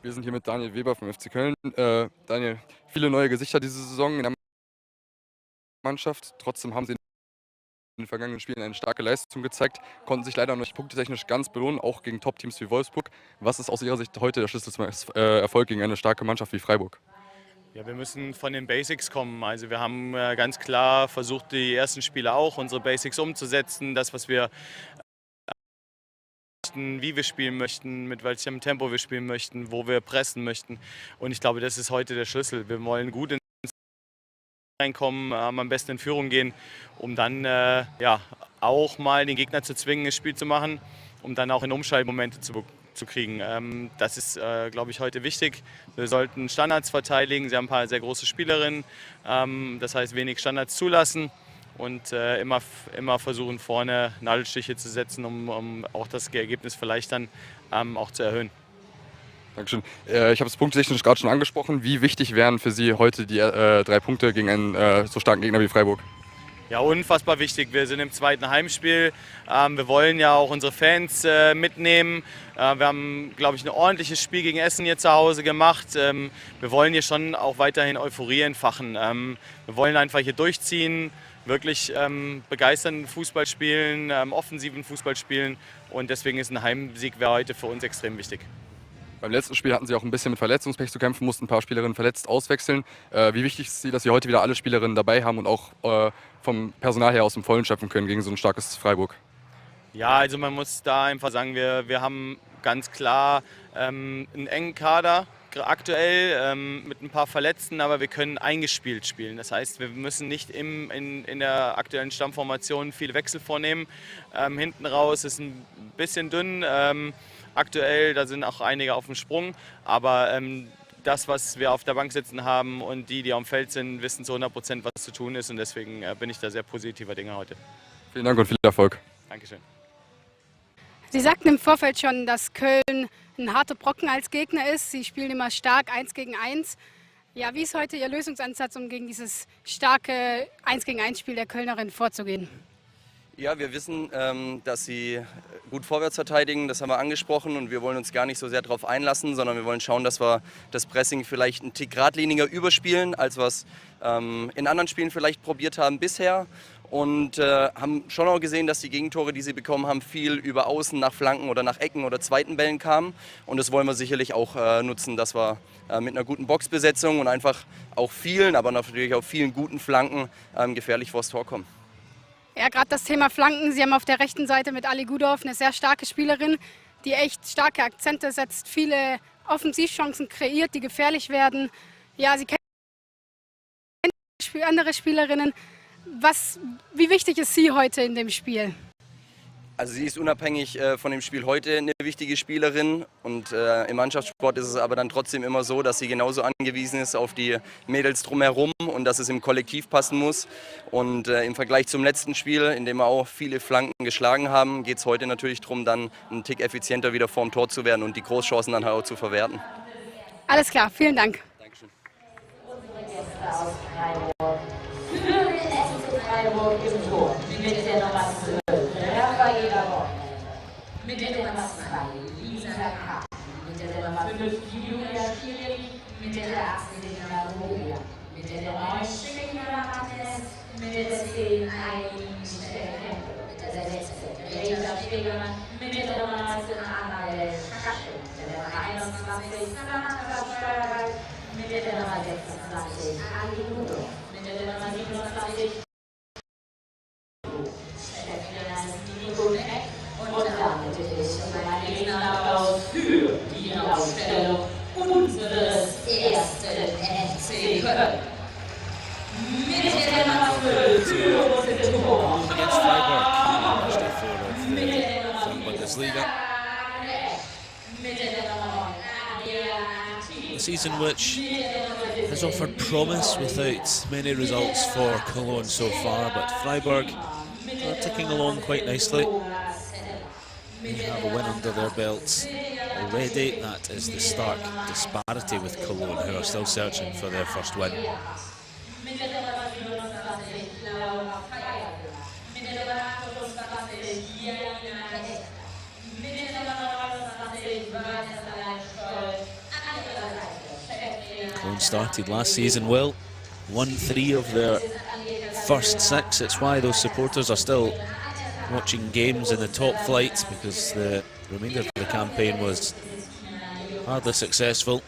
Wir sind hier mit Daniel Weber vom FC Köln. Daniel, viele neue Gesichter diese Saison in der Mannschaft. Trotzdem haben sie in den vergangenen Spielen eine starke Leistung gezeigt, konnten sich leider noch nicht punktetechnisch ganz belohnen, auch gegen Top-Teams wie Wolfsburg. Was ist aus Ihrer Sicht heute der Schlüssel zum Erfolg gegen eine starke Mannschaft wie Freiburg? Ja, wir müssen von den Basics kommen. Also wir haben ganz klar versucht, die ersten Spiele auch unsere Basics umzusetzen, das, was wir wie wir spielen möchten, mit welchem Tempo wir spielen möchten, wo wir pressen möchten. Und ich glaube, das ist heute der Schlüssel. Wir wollen gut ins reinkommen, am besten in Führung gehen, um dann ja, auch mal den Gegner zu zwingen, das Spiel zu machen, um dann auch in Umschaltmomente zu kriegen. Das ist, glaube ich, heute wichtig. Wir sollten Standards verteidigen. Sie haben ein paar sehr große Spielerinnen, das heißt wenig Standards zulassen. Und immer versuchen, vorne Nadelstiche zu setzen, um auch das Ergebnis vielleicht dann auch zu erhöhen. Dankeschön. Ich habe es punkttechnisch gerade schon angesprochen. Wie wichtig wären für Sie heute die 3 Punkte gegen einen so starken Gegner wie Freiburg? Ja, unfassbar wichtig. Wir sind im zweiten Heimspiel. Wir wollen ja auch unsere Fans mitnehmen. Wir haben, glaube ich, ein ordentliches Spiel gegen Essen hier zu Hause gemacht. Wir wollen hier schon auch weiterhin Euphorie entfachen. Wir wollen einfach hier durchziehen, wirklich begeisternden Fußball spielen, offensiven Fußball spielen. Und deswegen ist ein Heimsieg heute für uns extrem wichtig. Beim letzten Spiel hatten Sie auch ein bisschen mit Verletzungspech zu kämpfen, mussten ein paar Spielerinnen verletzt auswechseln. Wie wichtig ist Sie, dass Sie heute wieder alle Spielerinnen dabei haben und auch vom Personal her aus dem Vollen schöpfen können gegen so ein starkes Freiburg? Ja, also man muss da einfach sagen, wir haben ganz klar einen engen Kader aktuell mit ein paar Verletzten, aber wir können eingespielt spielen. Das heißt, wir müssen nicht in der aktuellen Stammformation viele Wechsel vornehmen. Hinten raus ist ein bisschen dünn. Aktuell, da sind auch einige auf dem Sprung, aber das, was wir auf der Bank sitzen haben und die auf dem Feld sind, wissen zu 100%, was zu tun ist und deswegen bin ich da sehr positiver Dinge heute. Vielen Dank und viel Erfolg. Dankeschön. Sie sagten im Vorfeld schon, dass Köln ein harter Brocken als Gegner ist. Sie spielen immer stark 1 gegen 1. Ja, wie ist heute Ihr Lösungsansatz, um gegen dieses starke 1 gegen 1 Spiel der Kölnerin vorzugehen? Ja, wir wissen, dass sie gut vorwärts verteidigen, das haben wir angesprochen und wir wollen uns gar nicht so sehr darauf einlassen, sondern wir wollen schauen, dass wir das Pressing vielleicht einen Tick geradliniger überspielen, als wir es in anderen Spielen vielleicht probiert haben bisher. Und haben schon auch gesehen, dass die Gegentore, die sie bekommen haben, viel über Außen nach Flanken oder nach Ecken oder zweiten Bällen kamen. Und das wollen wir sicherlich auch nutzen, dass wir mit einer guten Boxbesetzung und einfach auch vielen, aber natürlich auch vielen guten Flanken gefährlich vors Tor kommen. Ja, gerade das Thema Flanken. Sie haben auf der rechten Seite mit Ali Uddhav eine sehr starke Spielerin, die echt starke Akzente setzt, viele Offensivchancen kreiert, die gefährlich werden. Ja, Sie kennen andere Spielerinnen. Wie wichtig ist sie heute in dem Spiel? Also sie ist unabhängig von dem Spiel heute eine wichtige Spielerin und im Mannschaftssport ist es aber dann trotzdem immer so, dass sie genauso angewiesen ist auf die Mädels drumherum und dass es im Kollektiv passen muss. Und im Vergleich zum letzten Spiel, in dem wir auch viele Flanken geschlagen haben, geht es heute natürlich darum, dann einen Tick effizienter wieder vorm Tor zu werden und die Großchancen dann auch zu verwerten. Alles klar, vielen Dank. Dankeschön. Freiburg im Tor, mit der Nummer 12, Rafaela, mit der Nummer 2, Lisa K., mit der Nummer 5, Julia Schiri, mit der 18, Maria, mit der 9, Shinde, mit der 10, Eileen, mit der 16, Rita Stegemann, mit der Nummer 19, Annabelle Schacke, mit der Nummer 21, Samantha Steuerwald, mit der Nummer 26, Ali Udo, mit der Nummer 27, und damit bitte ich um einen Riesenapplaus für die Ausstellung unseres ersten FC Köln. Mit der Nummer 12 für unser Tor. Against Freiburg, step forward from Bundesliga. A season which has offered promise without many results for Cologne so far, but Freiburg are ticking along quite nicely. They have a win under their belts already. That is the stark disparity with Cologne, who are still searching for their first win. Cologne started last season well. Won 3 of their first 6. It's why those supporters are still watching games in the top flight, because the remainder of the campaign was hardly successful.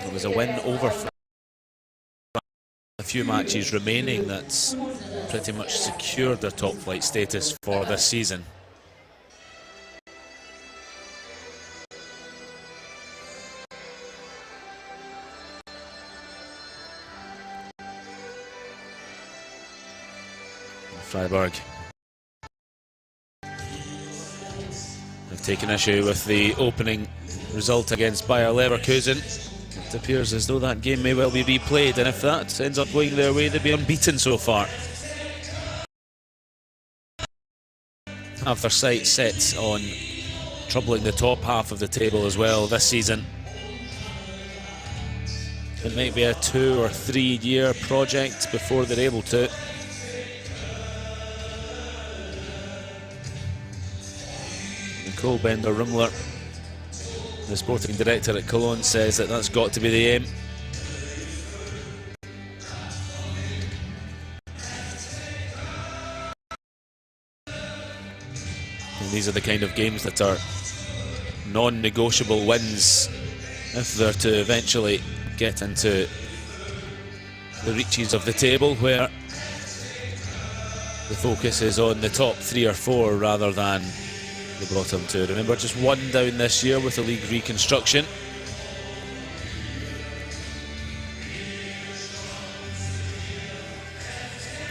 It was a win over a few matches remaining that's pretty much secured their top flight status for this season. Freiburg have taken issue with the opening result against Bayer Leverkusen. It appears as though that game may well be replayed, and if that ends up going their way, they'll be unbeaten so far. Have their sights set on troubling the top half of the table as well this season. It might be a 2 or 3 year project before they're able to. Nicole Bender-Rumler, the sporting director at Cologne, says that that's got to be the aim. And these are the kind of games that are non-negotiable wins if they're to eventually get into the reaches of the table, where the focus is on the top 3 or 4 rather than the bottom 2. Remember, just 1 down this year with the league reconstruction.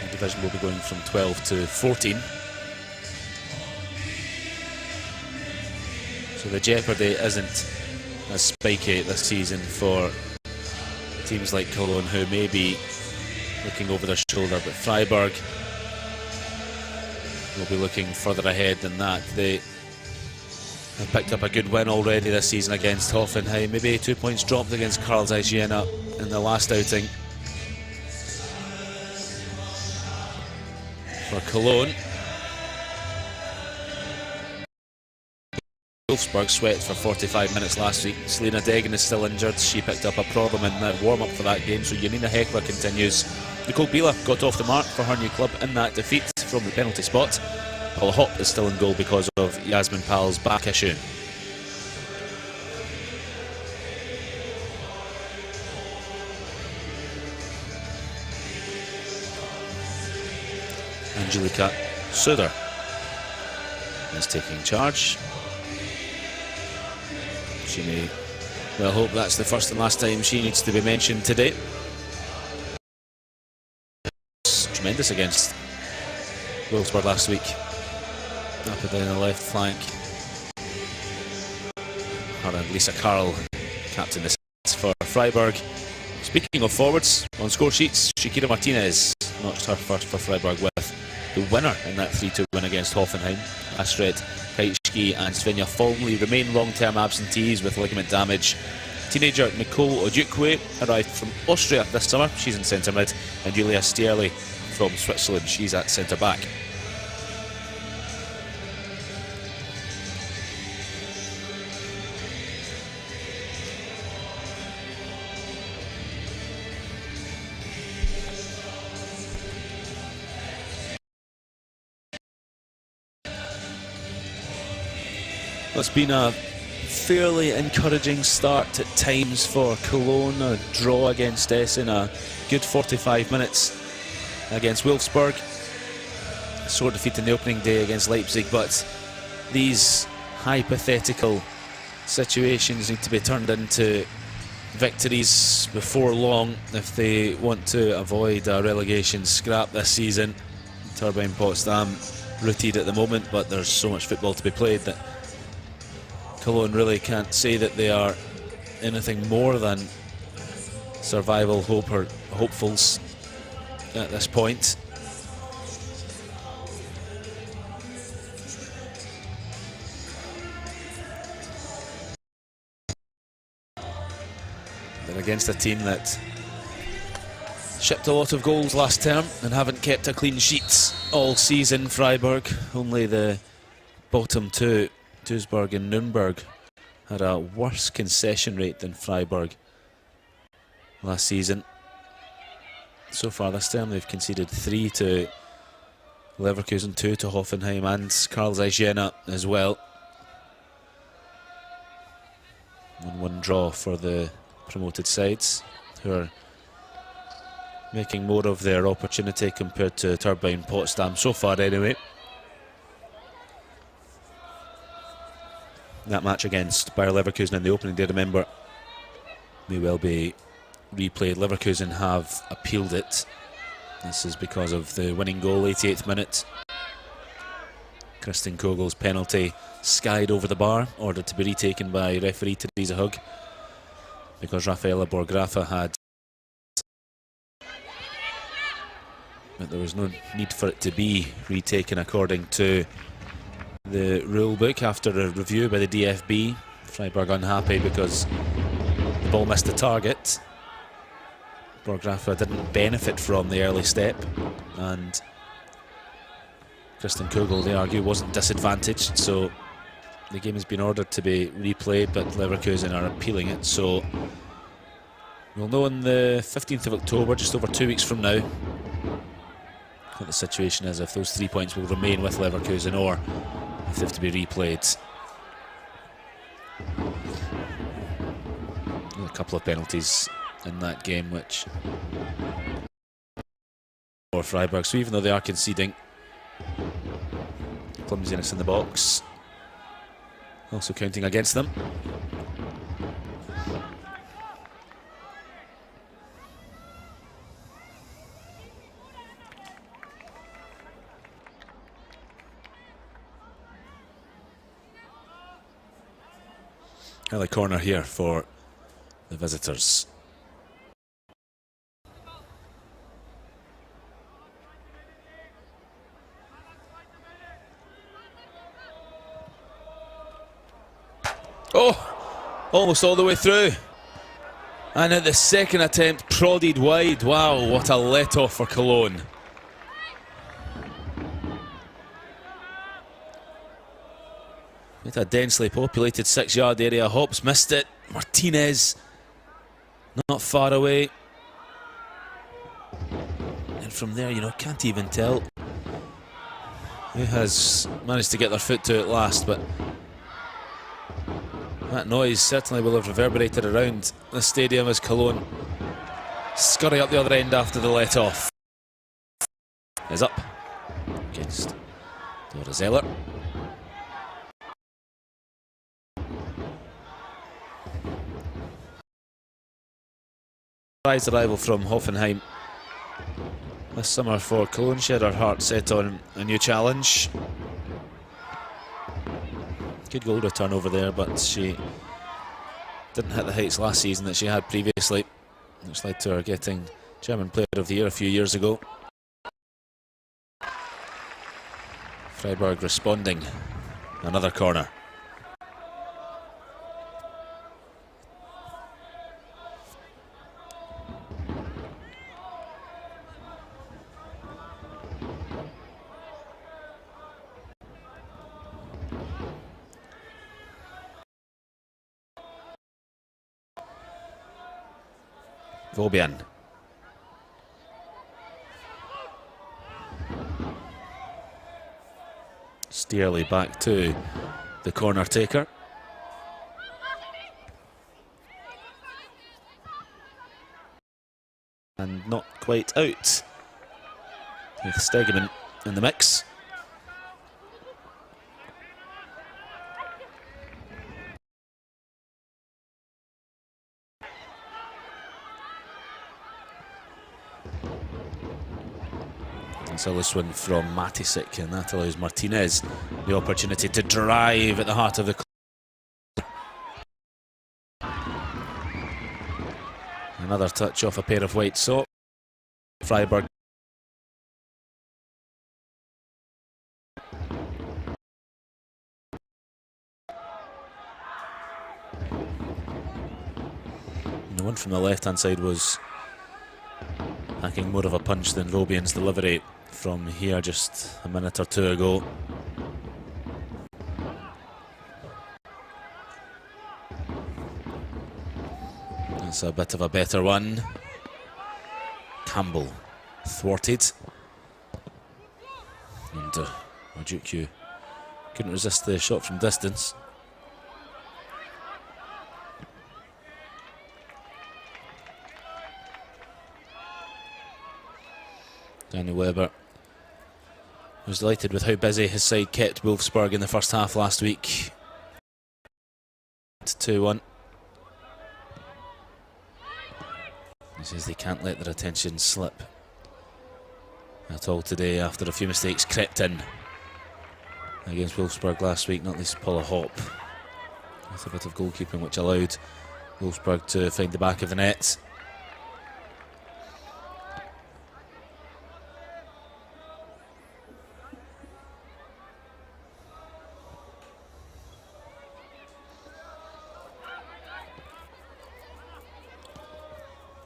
The division will be going from 12 to 14. So the jeopardy isn't as spiky this season for teams like Cologne, who may be looking over their shoulder, but Freiburg will be looking further ahead than that. They have picked up a good win already this season against Hoffenheim. Maybe 2 points dropped against Karl Zeiss Jena in the last outing. For Cologne, Wolfsburg sweat for 45 minutes last week. Selena Degen is still injured. She picked up a problem in the warm-up for that game, so Janina Heckler continues. Nicole Bieler got off the mark for her new club in that defeat from the penalty spot. Paula Hopp is still in goal because of Yasmin Pal's back issue. Angelika Söder is taking charge. She may well hope that's the first and last time she needs to be mentioned today. It's tremendous against Wolfsburg last week. Up and down the left flank. Her and Lisa Carl captain the sets for Freiburg. Speaking of forwards, on score sheets, Shakira Martinez notched her first for Freiburg with the winner in that 3-2 win against Hoffenheim. Astrid Kaitschke and Svenja Folmli remain long-term absentees with ligament damage. Teenager Nicole Ojukwe arrived from Austria this summer. She's in centre mid, and Julia Stierli from Switzerland. She's at centre back. It's been a fairly encouraging start at times for Cologne. A draw against Essen, a good 45 minutes against Wolfsburg. A sore defeat in the opening day against Leipzig, but these hypothetical situations need to be turned into victories before long if they want to avoid a relegation scrap this season. Turbine Potsdam rooted at the moment, but there's so much football to be played that Cologne really can't say that they are anything more than survival hope or hopefuls at this point. They're against a team that shipped a lot of goals last term and haven't kept a clean sheet all season. Freiburg, only the bottom 2, Duisburg and Nuremberg, had a worse concession rate than Freiburg last season. So far this term they've conceded 3 to Leverkusen, 2 to Hoffenheim and Karlsruhe Jena as well. 1-1 draw for the promoted sides, who are making more of their opportunity compared to Turbine Potsdam so far anyway. That match against Bayer Leverkusen in the opening day, remember, may well be replayed. Leverkusen have appealed it. This is because of the winning goal, 88th minute. Christian Kogel's penalty skied over the bar, ordered to be retaken by referee Teresa Hug, because Rafaela Borgrafa had. But there was no need for it to be retaken according to the rule book after a review by the DFB. Freiburg unhappy because the ball missed the target. Borgrafa didn't benefit from the early step, and Christian Kogel, they argue, wasn't disadvantaged, so the game has been ordered to be replayed, but Leverkusen are appealing it, so we'll know on the 15th of October, just over 2 weeks from now, what the situation is, if those 3 points will remain with Leverkusen or if they have to be replayed. A couple of penalties in that game which for Freiburg, so even though they are conceding, clumsiness in the box also counting against them. Early corner here for the visitors. Oh, almost all the way through. And at the second attempt, prodded wide. Wow, what a let-off for Cologne. It's a densely populated 6-yard area. Hops missed it. Martinez not far away. And from there, you know, can't even tell who has managed to get their foot to it last, but that noise certainly will have reverberated around the stadium as Cologne scurry up the other end after the let-off. Is up against Dora Zeller. Surprise arrival from Hoffenheim this summer for Cologne. She had her heart set on a new challenge. Good goal return over there, but she didn't hit the heights last season that she had previously, which led to her getting German Player of the Year a few years ago. Freiburg responding. Another corner. Vobian. Steerly back to the corner taker. And not quite out, with Stegeman in the mix. So this one from Matisik, and that allows Martinez the opportunity to drive at the heart of the corner. Another touch off a pair of white socks. Freiburg. And the one from the left-hand side was packing more of a punch than Vobian's delivery from here just a minute or two ago. That's a bit of a better one. Campbell thwarted. And Ajit couldn't resist the shot from distance. Danny Webber was delighted with how busy his side kept Wolfsburg in the first half last week. 2-1. He says they can't let their attention slip at all today after a few mistakes crept in against Wolfsburg last week, not least Paula Hopp with a bit of goalkeeping which allowed Wolfsburg to find the back of the net.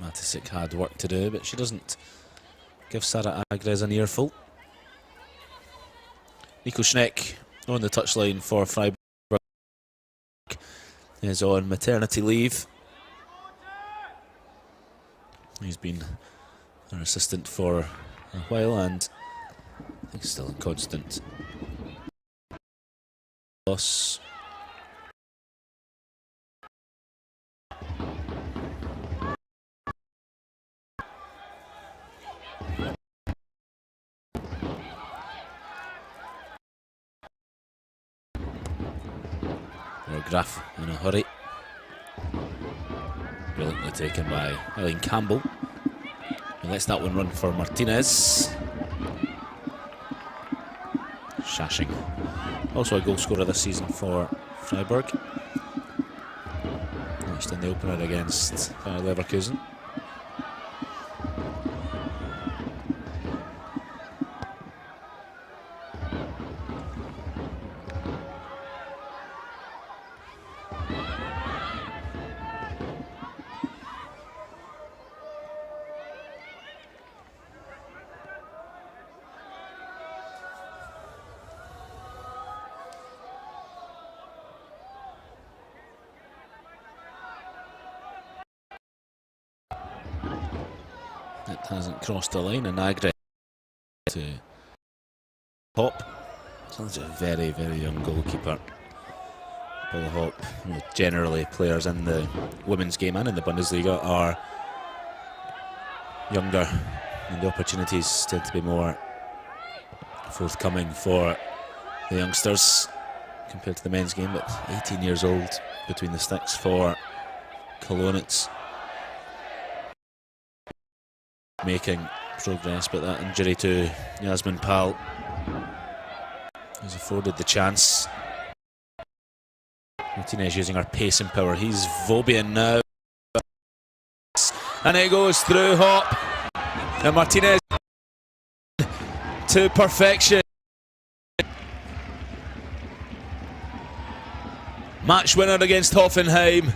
Matisik had work to do, but she doesn't give Sarah Agres an earful. Nico Schneck on the touchline for Freiburg is on maternity leave. He's been her assistant for a while and I think still in constant loss. Graf in a hurry. Brilliantly taken by Eileen Campbell. He lets that one run for Martinez. Shashing. Also a goal scorer this season for Freiburg. Just in the opener against Leverkusen. It hasn't crossed the line, and Agre to Hop. Such a very, very young goalkeeper. Paula Hop, generally players in the women's game and in the Bundesliga are younger, and the opportunities tend to be more forthcoming for the youngsters compared to the men's game. But 18 years old between the sticks for Cologne. It's making progress, but that injury to Yasmin Pal has afforded the chance. Martinez using her pace and power. He's Vobian now, and it goes through Hop, and Martinez to perfection. Match winner against Hoffenheim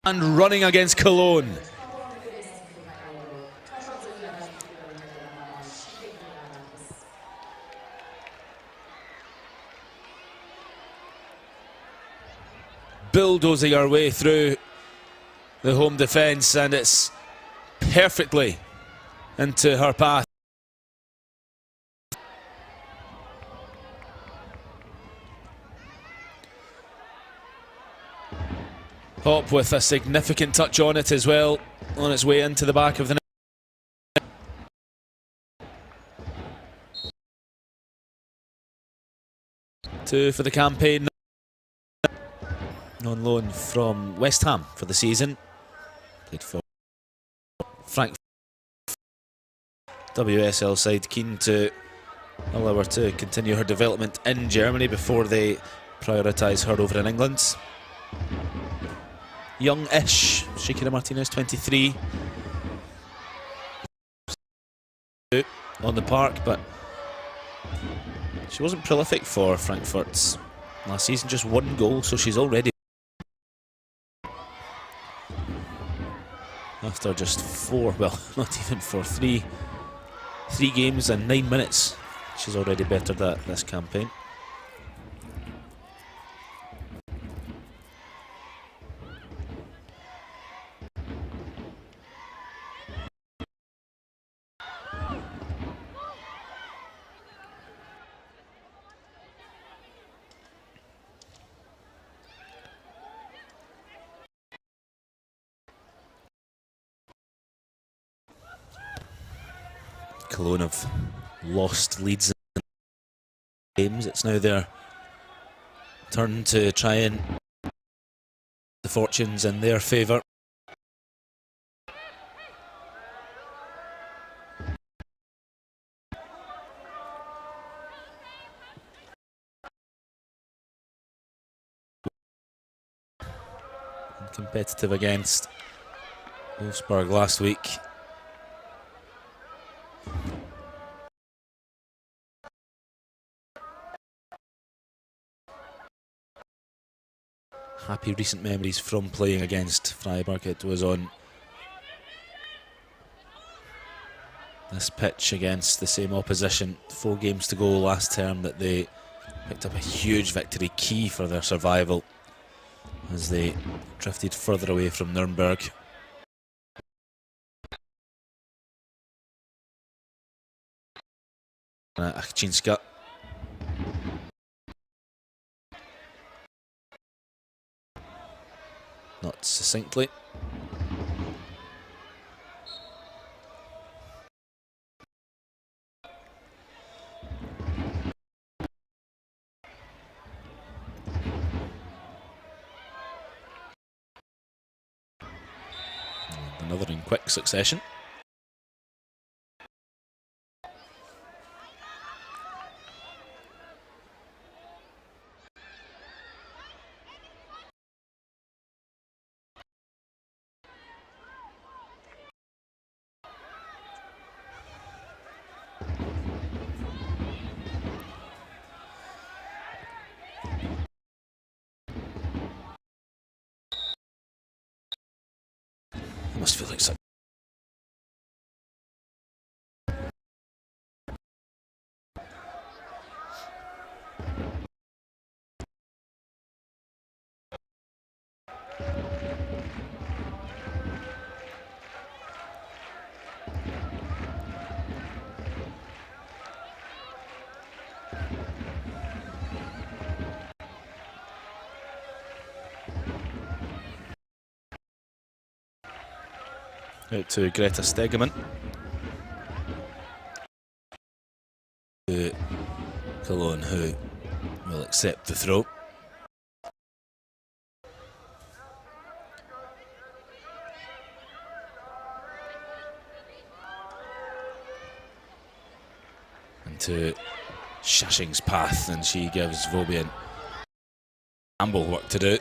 and running against Cologne. Bulldozing our way through the home defence, and it's perfectly into her path. Hop with a significant touch on it as well, on its way into the back of the net. Two for the campaign. On loan from West Ham for the season. Played for Frankfurt. WSL side keen to allow her to continue her development in Germany before they prioritise her over in England. Young-ish, Shakira Martinez, 23. On the park, but she wasn't prolific for Frankfurt last season, just one goal, so she's already, after just four, well, not even for three games and 9 minutes, she's already bettered that this campaign. Cologne have lost leads in games. It's now their turn to try and the fortunes in their favour. Competitive against Wolfsburg last week. Happy recent memories from playing against Freiburg. It was on this pitch against the same opposition 4 games to go last term that they picked up a huge victory, key for their survival as they drifted further away from Nuremberg. Achcinska. Not succinctly. Another in quick succession. It must feel like such. Out to Greta Stegemann. To Cologne, who will accept the throw. And to Shashing's path, and she gives Vobian ample work to do.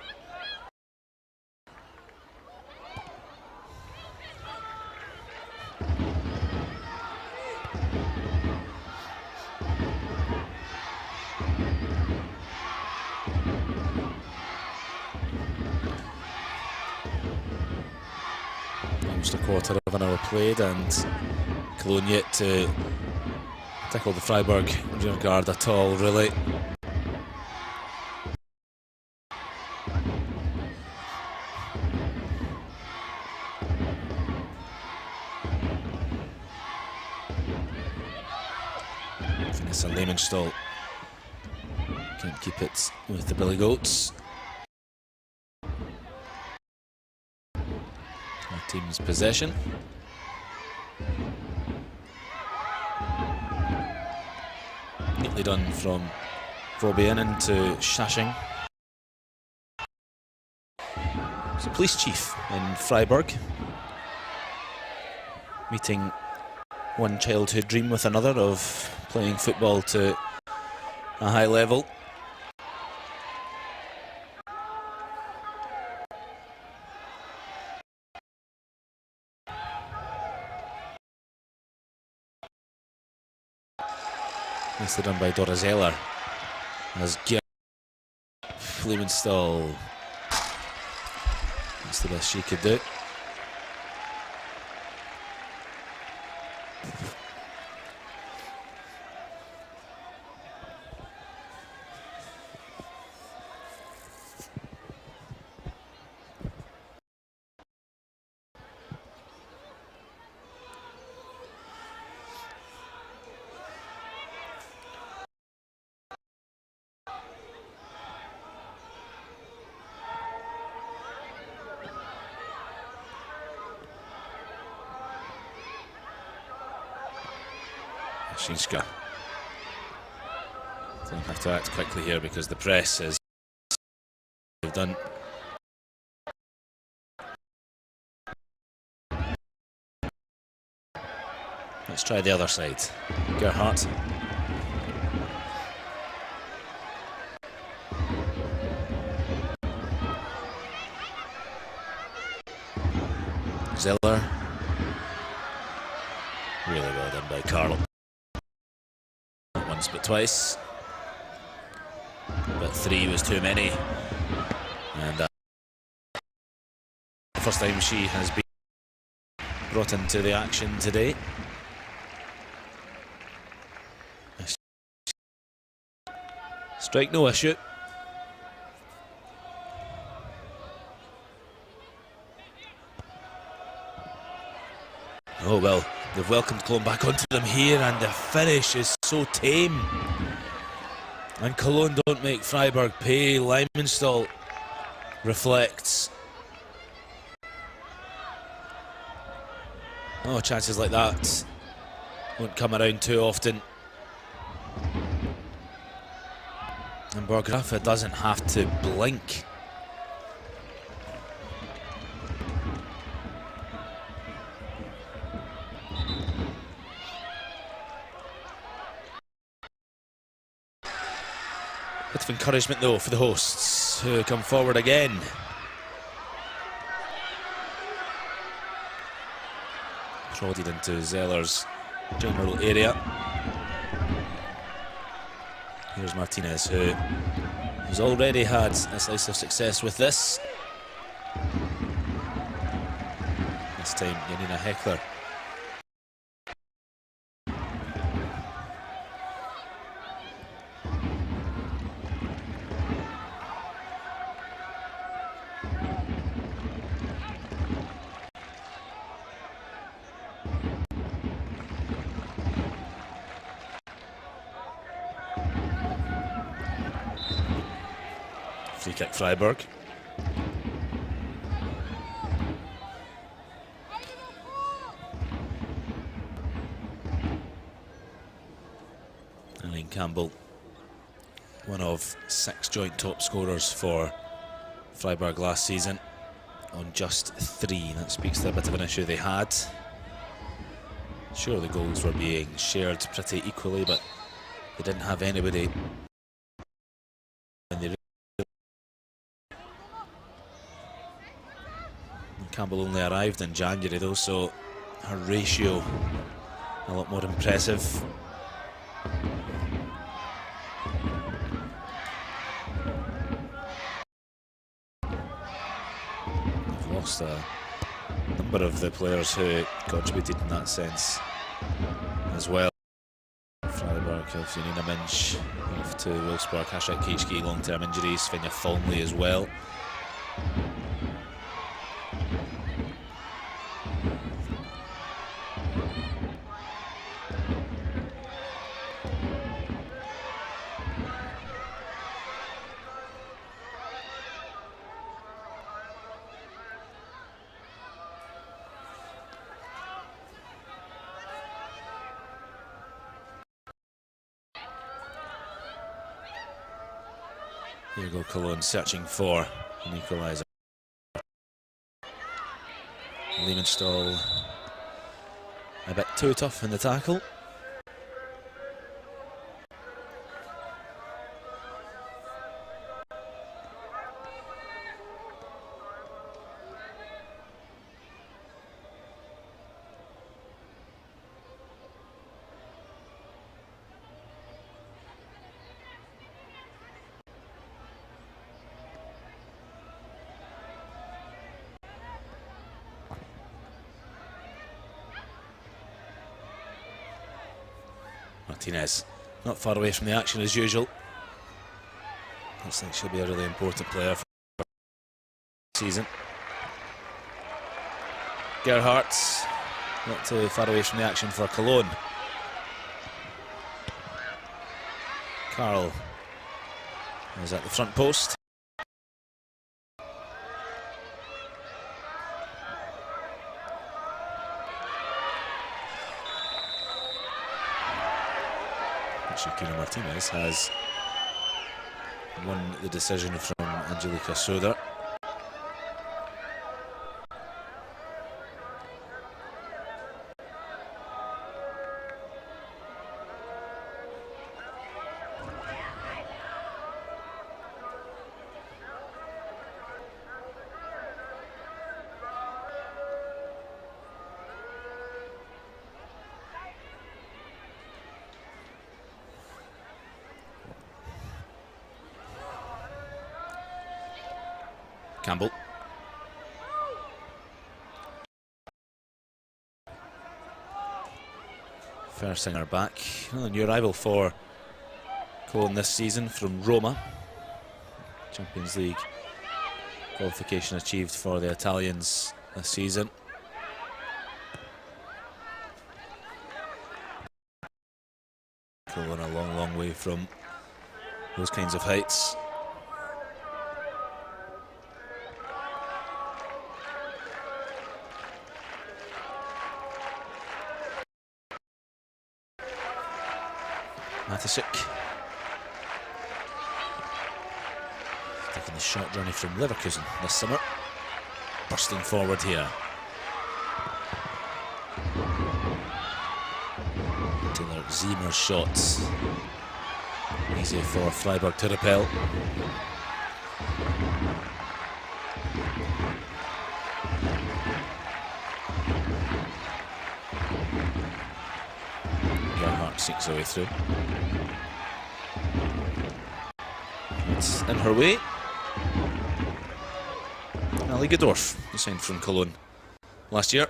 Almost a quarter of an hour played, and Cologne yet to tackle the Freiburg rear guard at all, really. Vanessa Lehmanstall can't keep it with the Billy Goats. Our team's possession. Neatly done from Vobian into Shashing. He's a police chief in Freiburg, meeting one childhood dream with another of playing football to a high level. Nicely done by Dora Zeller as Fleemanstall. That's the best she could do. Shinska. Don't have to act quickly here because the press is done. Let's try the other side. Gerhardt. Zeller. Really well done by Carl. Not once but twice. But 3 was too many. And the first time she has been brought into the action today. Strike no issue. Oh well, they've welcomed Cologne back onto them here, and the finish is so tame. And Cologne don't make Freiburg pay. Leimenstall reflects. Oh, chances like that won't come around too often. And Borgraffa doesn't have to blink. Bit of encouragement though for the hosts, who come forward again. Prodded into Zeller's general area. Here's Martinez, who has already had a slice of success with this. This time, Janina Heckler. Free kick Freiburg. Eileen Campbell, one of 6 joint top scorers for Freiburg last season, on just 3. That speaks to a bit of an issue they had. Sure, the goals were being shared pretty equally, but they didn't have anybody. Campbell only arrived in January though, so her ratio a lot more impressive. They've lost a number of the players who contributed in that sense as well. Freiburg of Janina Minch, off to Wolfsburg, Hashak Kichki, long-term injuries, Svenja Thornley as well. Here you go, Cologne searching for an equaliser. Leimenstall a bit too tough in the tackle. Martinez, not far away from the action as usual. Looks like she'll be a really important player for the season. Gerhardt, not too far away from the action for Cologne. Carl is at the front post. Shakira Martinez has won the decision from Angelica Soder. Campbell. Fersinger back. Well, a new arrival for Cologne this season from Roma. Champions League qualification achieved for the Italians this season. Cologne a long, long way from those kinds of heights. Matisik taking the short journey from Leverkusen this summer, bursting forward here. Taylor Ziemer's shot, easy for Freiburg to repel. Seeks her way through. It's in her way. Ali Gedorf, signed from Cologne last year.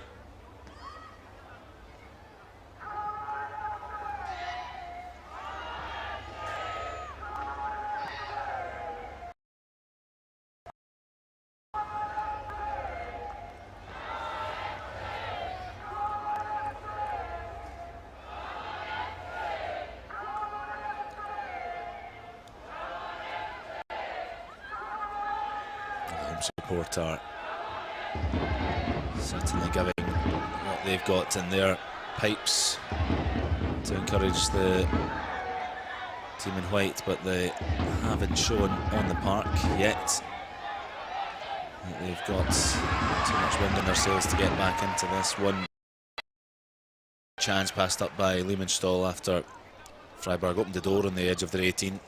Support are certainly giving what they've got in their pipes to encourage the team in white, but they haven't shown on the park yet that they've got too much wind in their sails to get back into this. One chance passed up by Lehmanstall after Freiburg opened the door on the edge of their 18.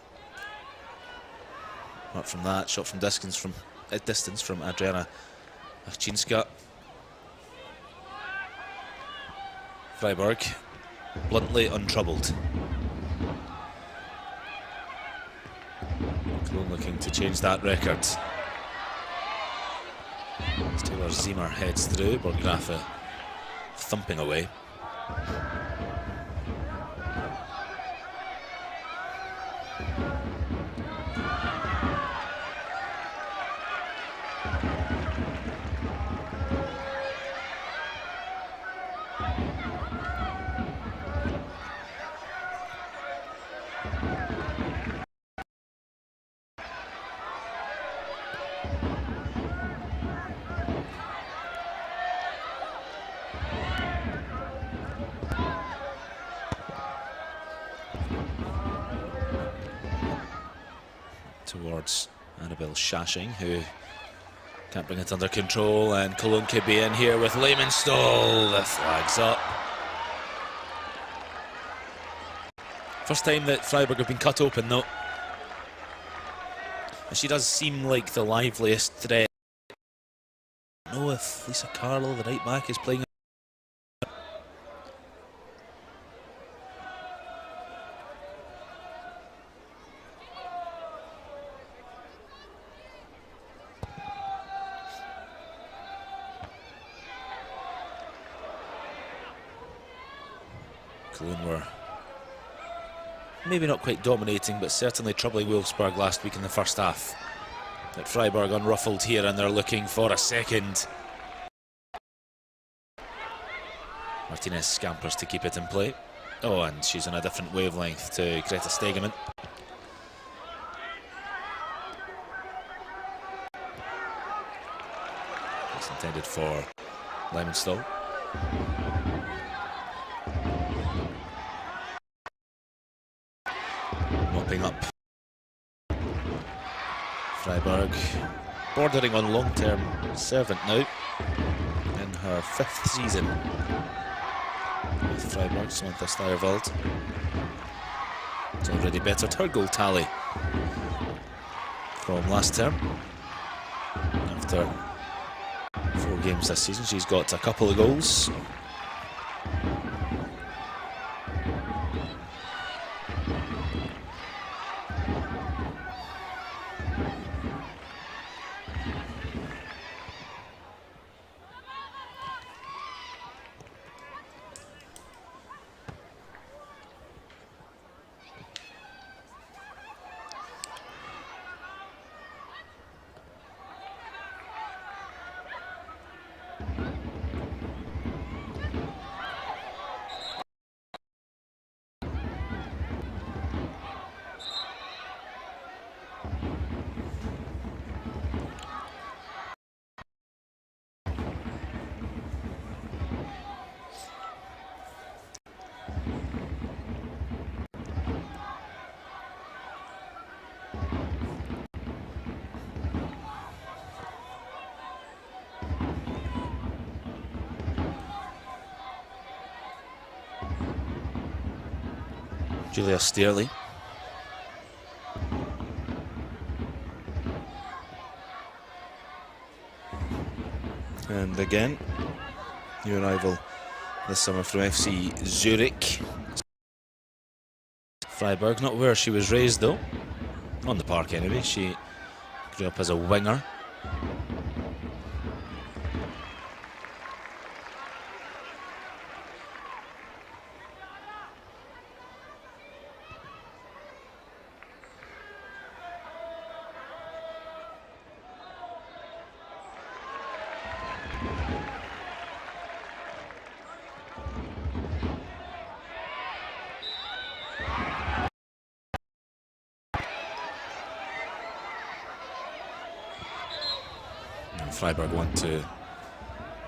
Apart from that, shot from distance from Adriana Achcinska. Freiburg bluntly untroubled. Cologne looking to change that record. As Taylor Ziemer heads through, Borgrafe thumping away. Towards Annabelle Shashing, who can't bring it under control, and Cologne could be in here with Lehmanstall. The flag's up. First time that Freiburg have been cut open though. And she does seem like the liveliest threat. I don't know if Lisa Carlo, the right back, is playing. Cologne were maybe not quite dominating, but certainly troubling Wolfsburg last week in the first half. But Freiburg unruffled here, and they're looking for a second. Martinez scampers to keep it in play. Oh, and she's on a different wavelength to Greta Stegemann. It's intended for Lehmanstall. bordering on long-term servant now in her 5th season with Freiburg. Samantha Steyerwald has already bettered her goal tally from last term. After 4 games this season, she's got a couple of goals. Julia Steerley. And again, new arrival this summer from FC Zurich. Freiburg, not where she was raised though. On the park anyway. She grew up as a winger. Freiburg want to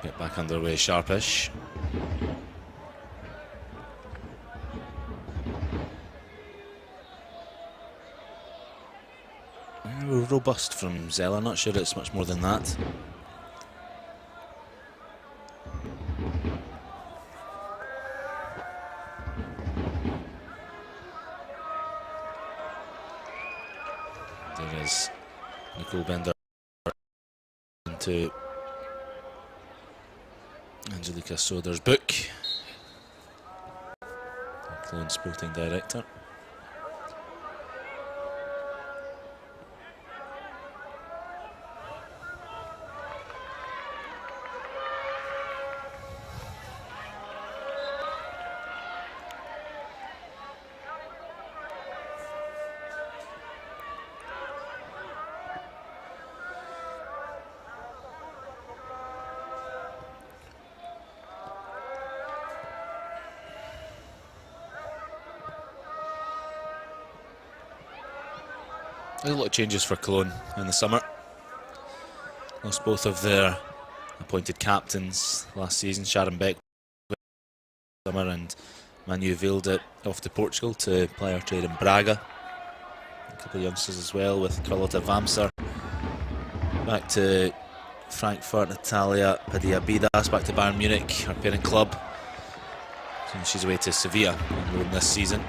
get back underway sharpish. Robust from Zella, not sure it's much more than that. There is Nicole Bender to Angelika Soder's book, Cologne sporting director. There's a lot of changes for Cologne in the summer. Lost both of their appointed captains last season, Sharon Beck summer and Manu Vilde off to Portugal to ply her trade in Braga. A couple of youngsters as well with Carlotta Vamsar back to Frankfurt, Natalia Padilla-Bidas back to Bayern Munich, her parent club. So she's away to Sevilla on loan this season.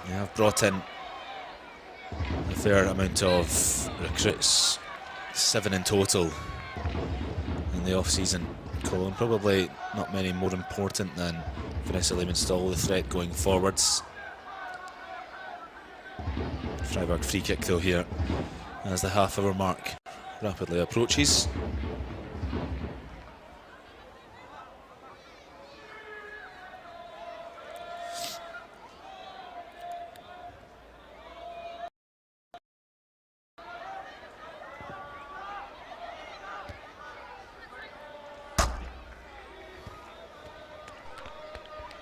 They have brought in a fair amount of recruits, 7 in total in the off-season. Cologne, probably not many more important than Vanessa Lehmann-Stoll, the threat going forwards. Freiburg free kick though here as the half-hour mark rapidly approaches.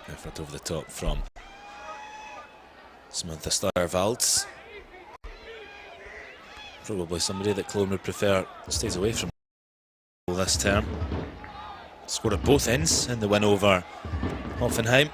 Effort over the top from Samantha Steyerwald. Probably somebody that Cologne would prefer stays away from this term. Scored at both ends in the win over Hoffenheim.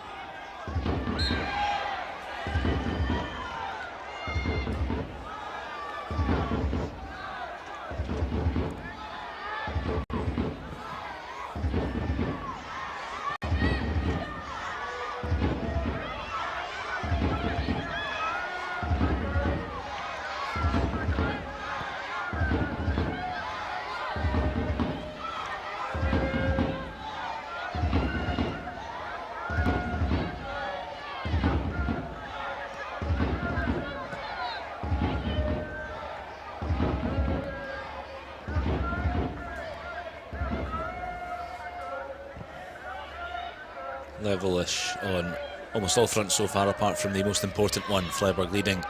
levelish on almost all fronts so far, apart from the most important one, Freiburg leading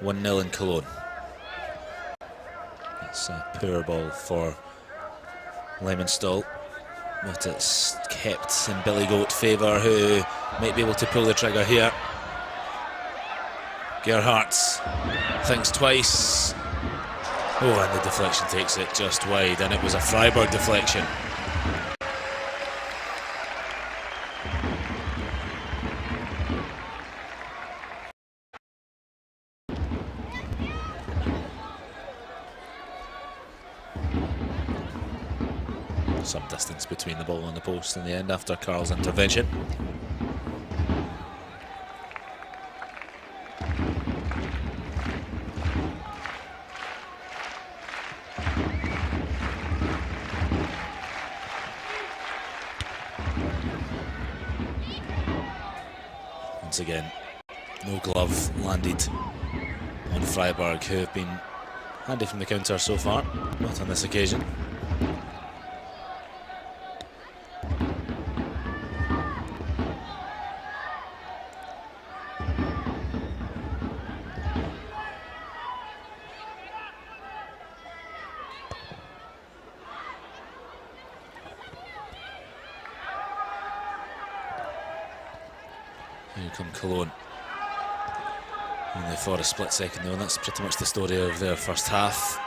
1-0 in Cologne. It's a poor ball for Lemonstall, but it's kept in Billy Goat favour, who might be able to pull the trigger here. Gerhardt thinks twice. Oh, and the deflection takes it just wide, and it was a Freiburg deflection. Some distance between the ball and the post in the end after Carl's intervention. Once again, no glove landed on Freiburg, who have been handy from the counter so far, not on this occasion. Here come Cologne. Only for a split second though, and that's pretty much the story of their first half.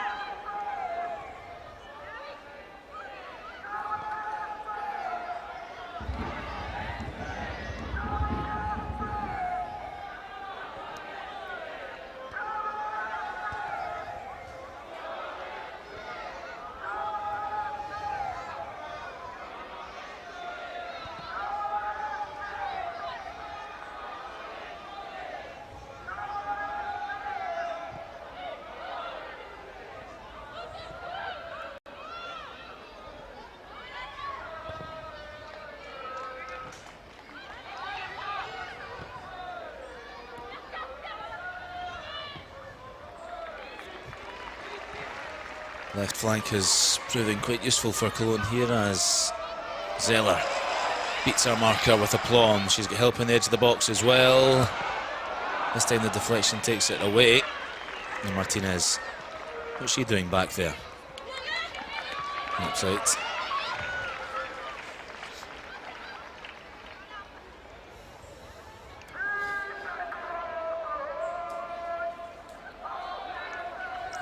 Left flank is proving quite useful for Cologne here, as Zeller beats her marker with aplomb. She's got help on the edge of the box as well. This time the deflection takes it away. And Martinez, what's she doing back there? Outside.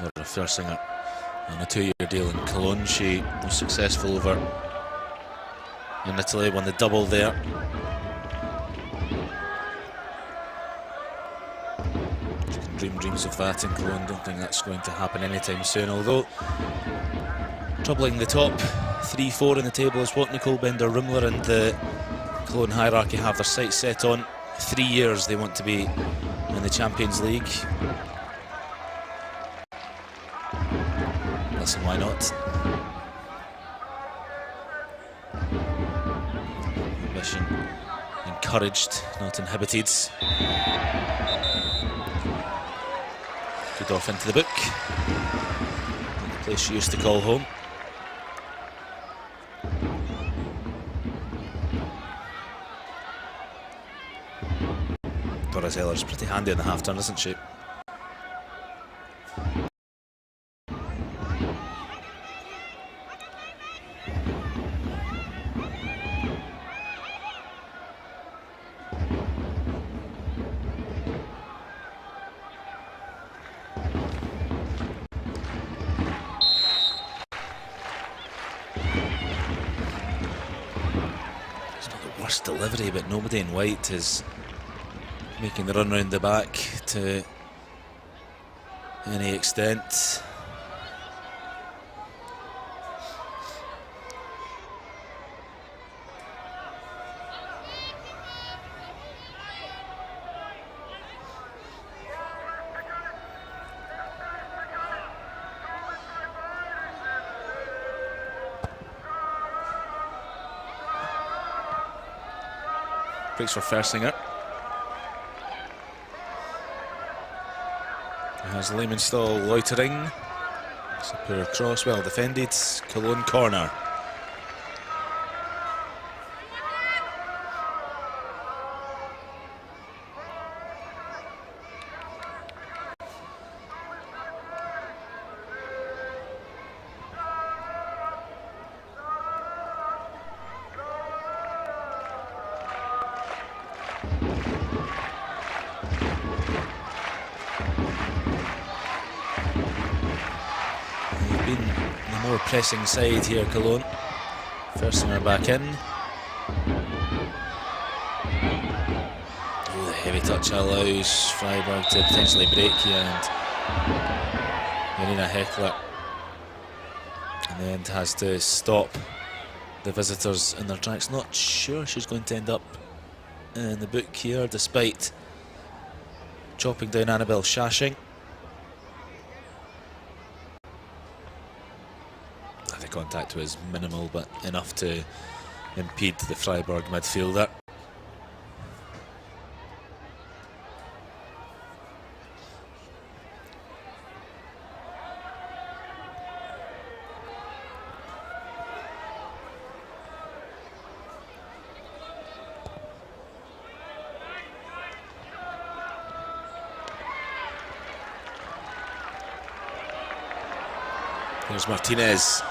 Laura Fersinger on a 2-year deal in Cologne. She was successful over in Italy, won the double there. She can dream dreams of that in Cologne. Don't think that's going to happen anytime soon, although troubling the top 3-4 in the table is what Nicole Bender-Rumler and the Cologne hierarchy have their sights set on. 3 years they want to be in the Champions League. Listen, why not? Ambition encouraged, not inhibited. Good off into the book. The place she used to call home. Dora Zeller's pretty handy in the half turn, isn't she? Delivery, but nobody in white is making the run round the back to any extent. Breaks for Fersinger. Has Lemonstall loitering. It's a poor cross, well defended. Cologne corner. They've been the more pressing side here, Cologne. First one back in. Oh, the heavy touch allows Freiburg to potentially break here, and Marina Heckler in the end has to stop the visitors in their tracks. Not sure she's going to end up in the book here, despite chopping down Annabelle Shashing. The contact was minimal, but enough to impede the Freiburg midfielder. Here's Martinez,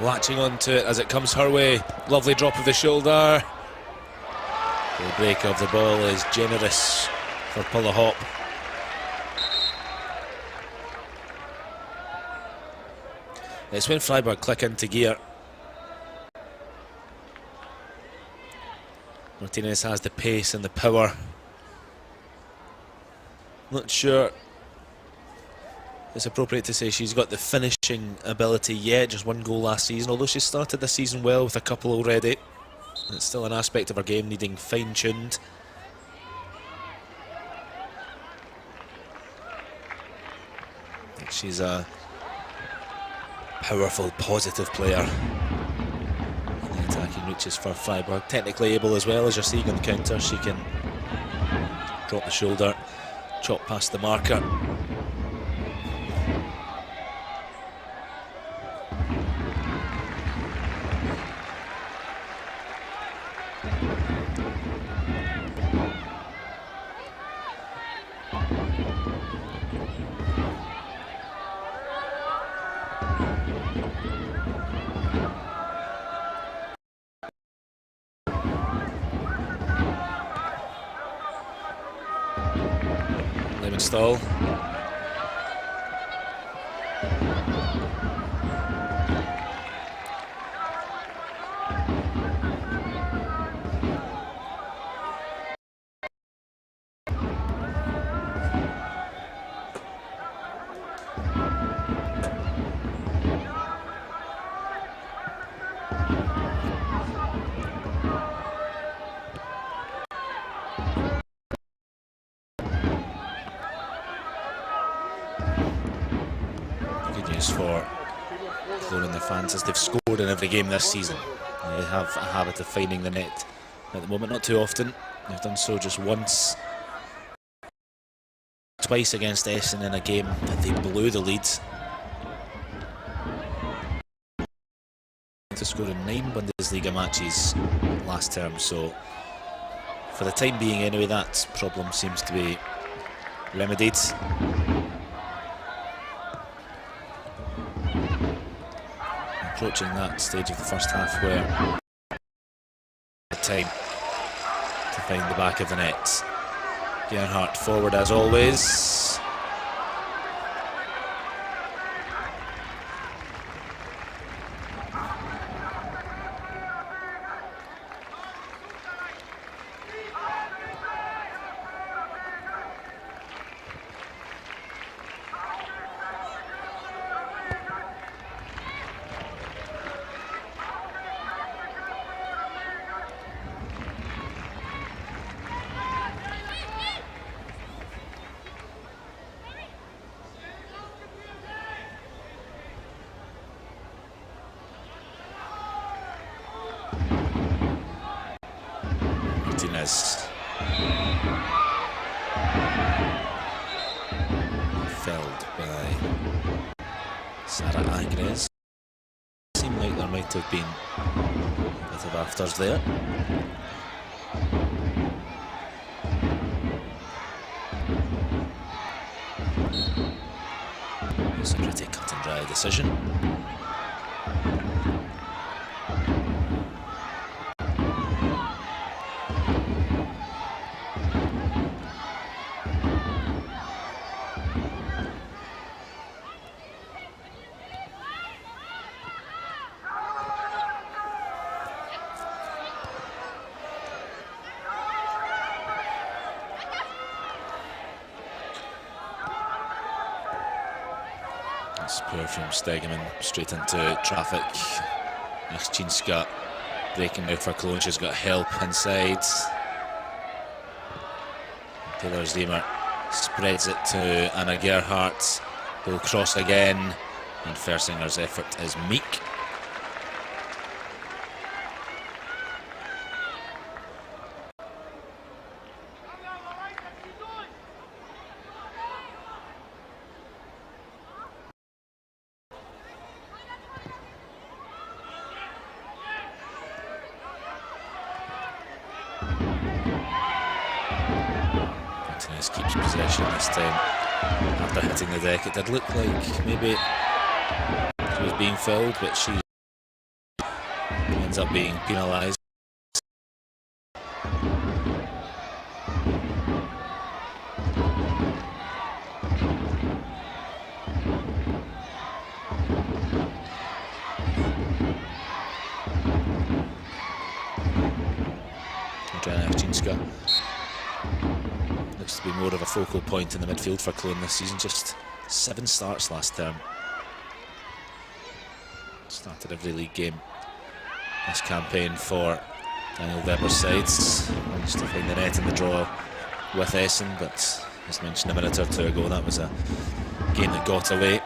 latching onto it as it comes her way. Lovely drop of the shoulder. The break of the ball is generous for Pulla Hop. It's when Freiburg click into gear. Martinez has the pace and the power. Not sure it's appropriate to say she's got the finishing ability yet. Just one goal last season, although she started the season well with a couple already. It's still an aspect of her game needing fine-tuned. I think she's a powerful, positive player. And the attacking reaches for Freiburg. Technically able as well, as you're seeing on the counter. She can drop the shoulder, chop past the marker. Stall. For Cologne and the fans, as they've scored in every game this season. They have a habit of finding the net at the moment, not too often. They've done so just once, twice against Essen in a game that they blew the lead. To score in 9 Bundesliga matches last term, so for the time being anyway, that problem seems to be remedied. Approaching that stage of the first half where time to find the back of the net. Gerhardt forward as always. Felled by Sarah Agres. Seemed like there might have been a bit of afters there. It's a pretty cut and dry decision. It's poor from Stegeman, straight into traffic. Achcinska breaking out for Cologne. She's got help inside. Taylor Ziemer spreads it to Anna Gerhardt. Will cross again, and Fersinger's effort is meek. Keeps possession this time after hitting the deck. It did look like maybe she was being fouled, but she ends up being penalised. Ajit looks to be more of a focal point in the midfield for Cologne this season. Just 7 starts last term. Started every league game this campaign for Daniel Weber's sides. Managed to find the net in the draw with Essen, but as mentioned a minute or two ago, that was a game that got away.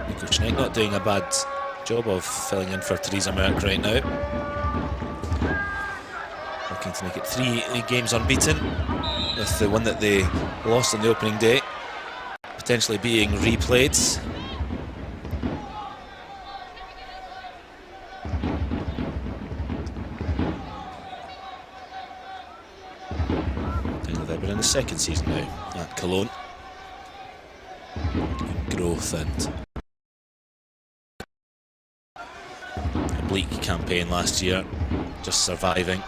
Nico Schneck not doing a bad job of filling in for Theresa Merck right now. Looking to make it 3 league games unbeaten, with the one that they lost on the opening day potentially being replayed. They're in the second season now at Cologne. Growth and a bleak campaign last year, just surviving.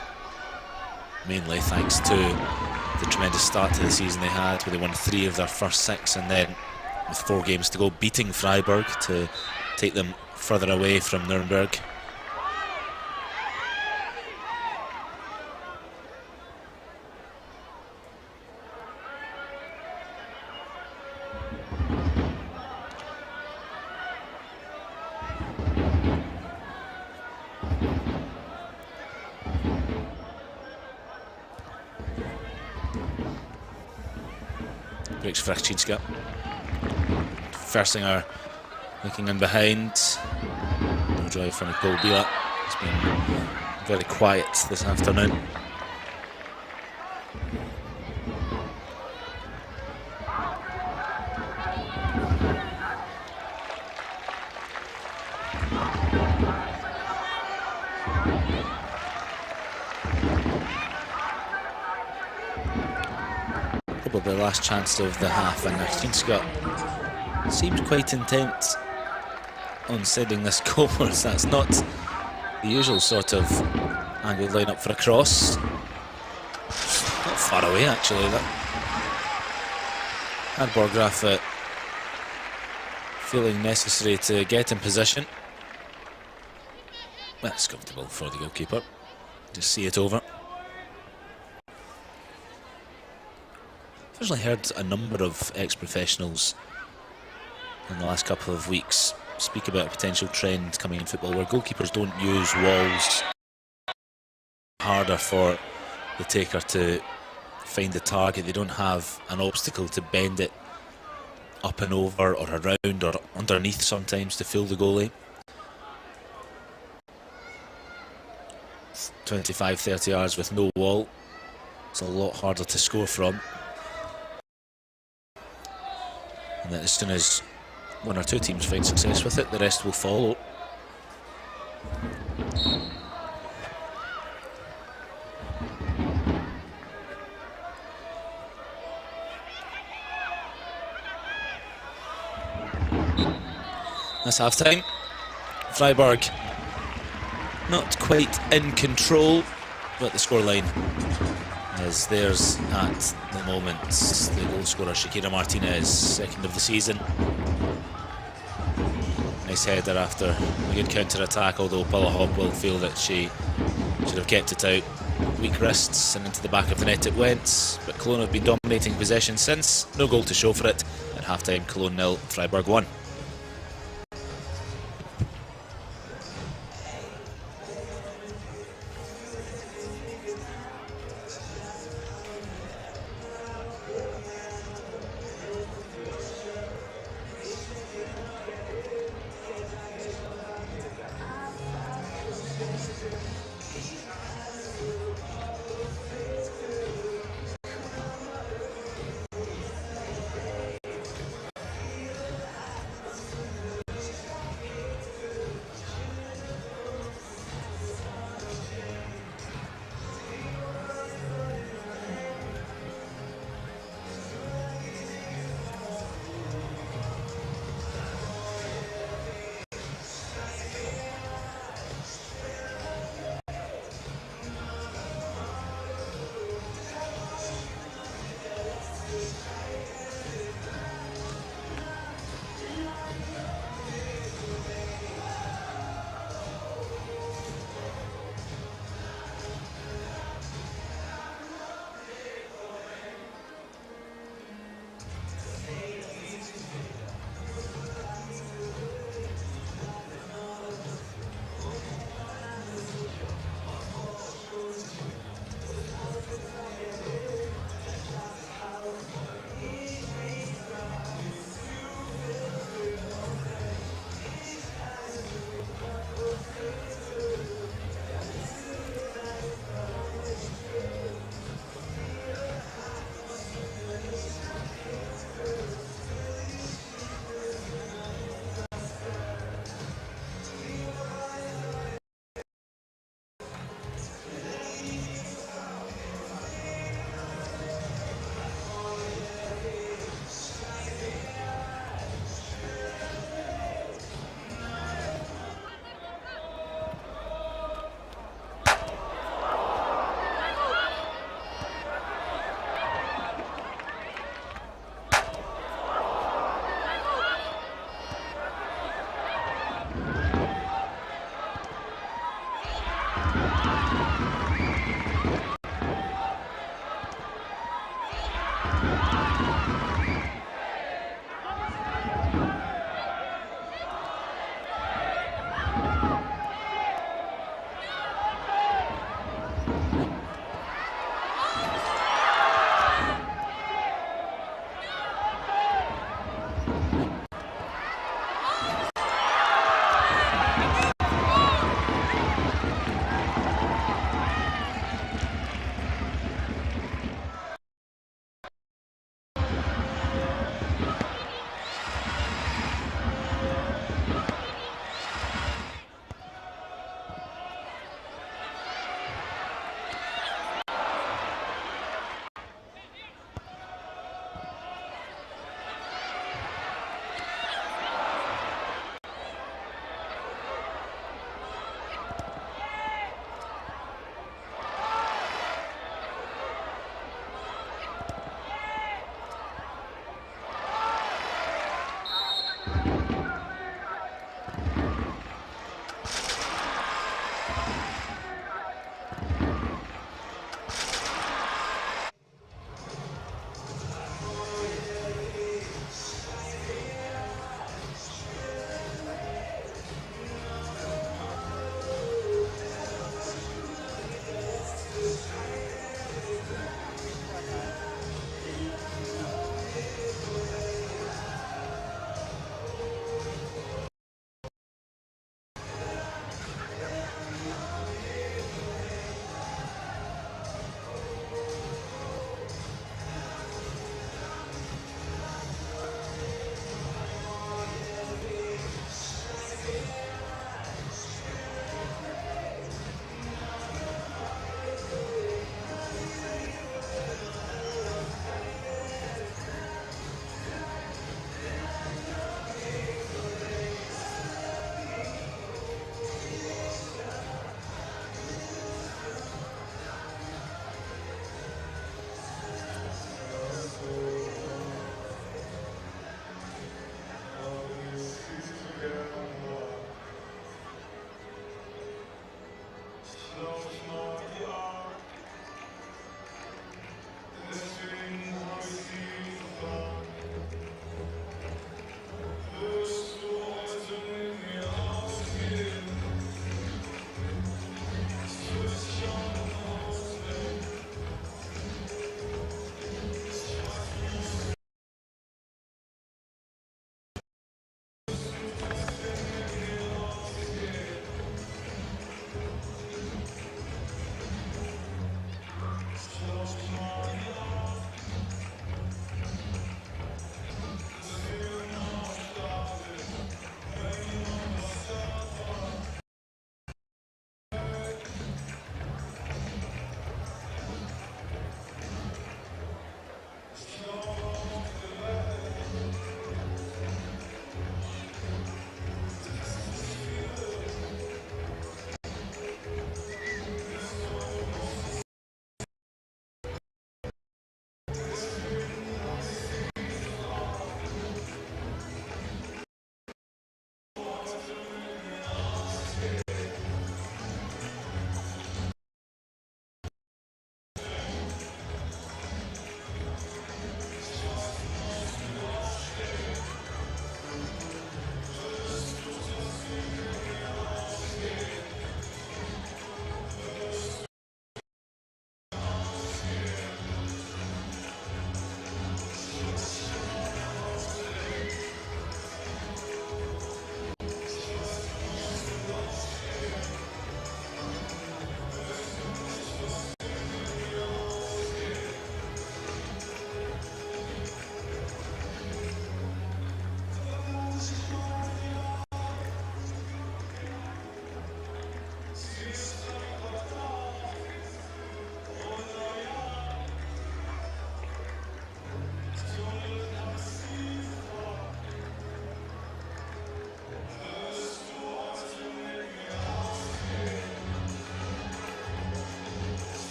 Mainly thanks to the tremendous start to the season they had, where they won 3 of their first 6, and then with 4 games to go, beating Freiburg to take them further away from Nuremberg. Breaks for Achcinska. Fersinger looking in behind. No joy for Nicole Bila. It's been very quiet this afternoon. Probably the last chance of the half, and Achcinska seems quite intent on sending this goalwards. That's not the usual sort of angled line up for a cross. Not far away actually. That had Borgraf feeling necessary to get in position. That's comfortable for the goalkeeper. Just see it over. I've actually heard a number of ex-professionals in the last couple of weeks speak about a potential trend coming in football where goalkeepers don't use walls. Harder for the taker to find the target. They don't have an obstacle to bend it up and over or around or underneath sometimes to fool the goalie. 25-30 yards with no wall, it's a lot harder to score from. And that as soon as 1 or 2 teams find success with it, the rest will follow. That's half time. Freiburg not quite in control, but the scoreline is theirs at the moment. The goal scorer Shakira Martinez, 2nd of the season. Nice header after a good counter attack, although Pawar will feel that she should have kept it out. Weak wrists and into the back of the net it went, but Cologne have been dominating possession since. No goal to show for it. At half-time, Cologne 0, Freiburg 1.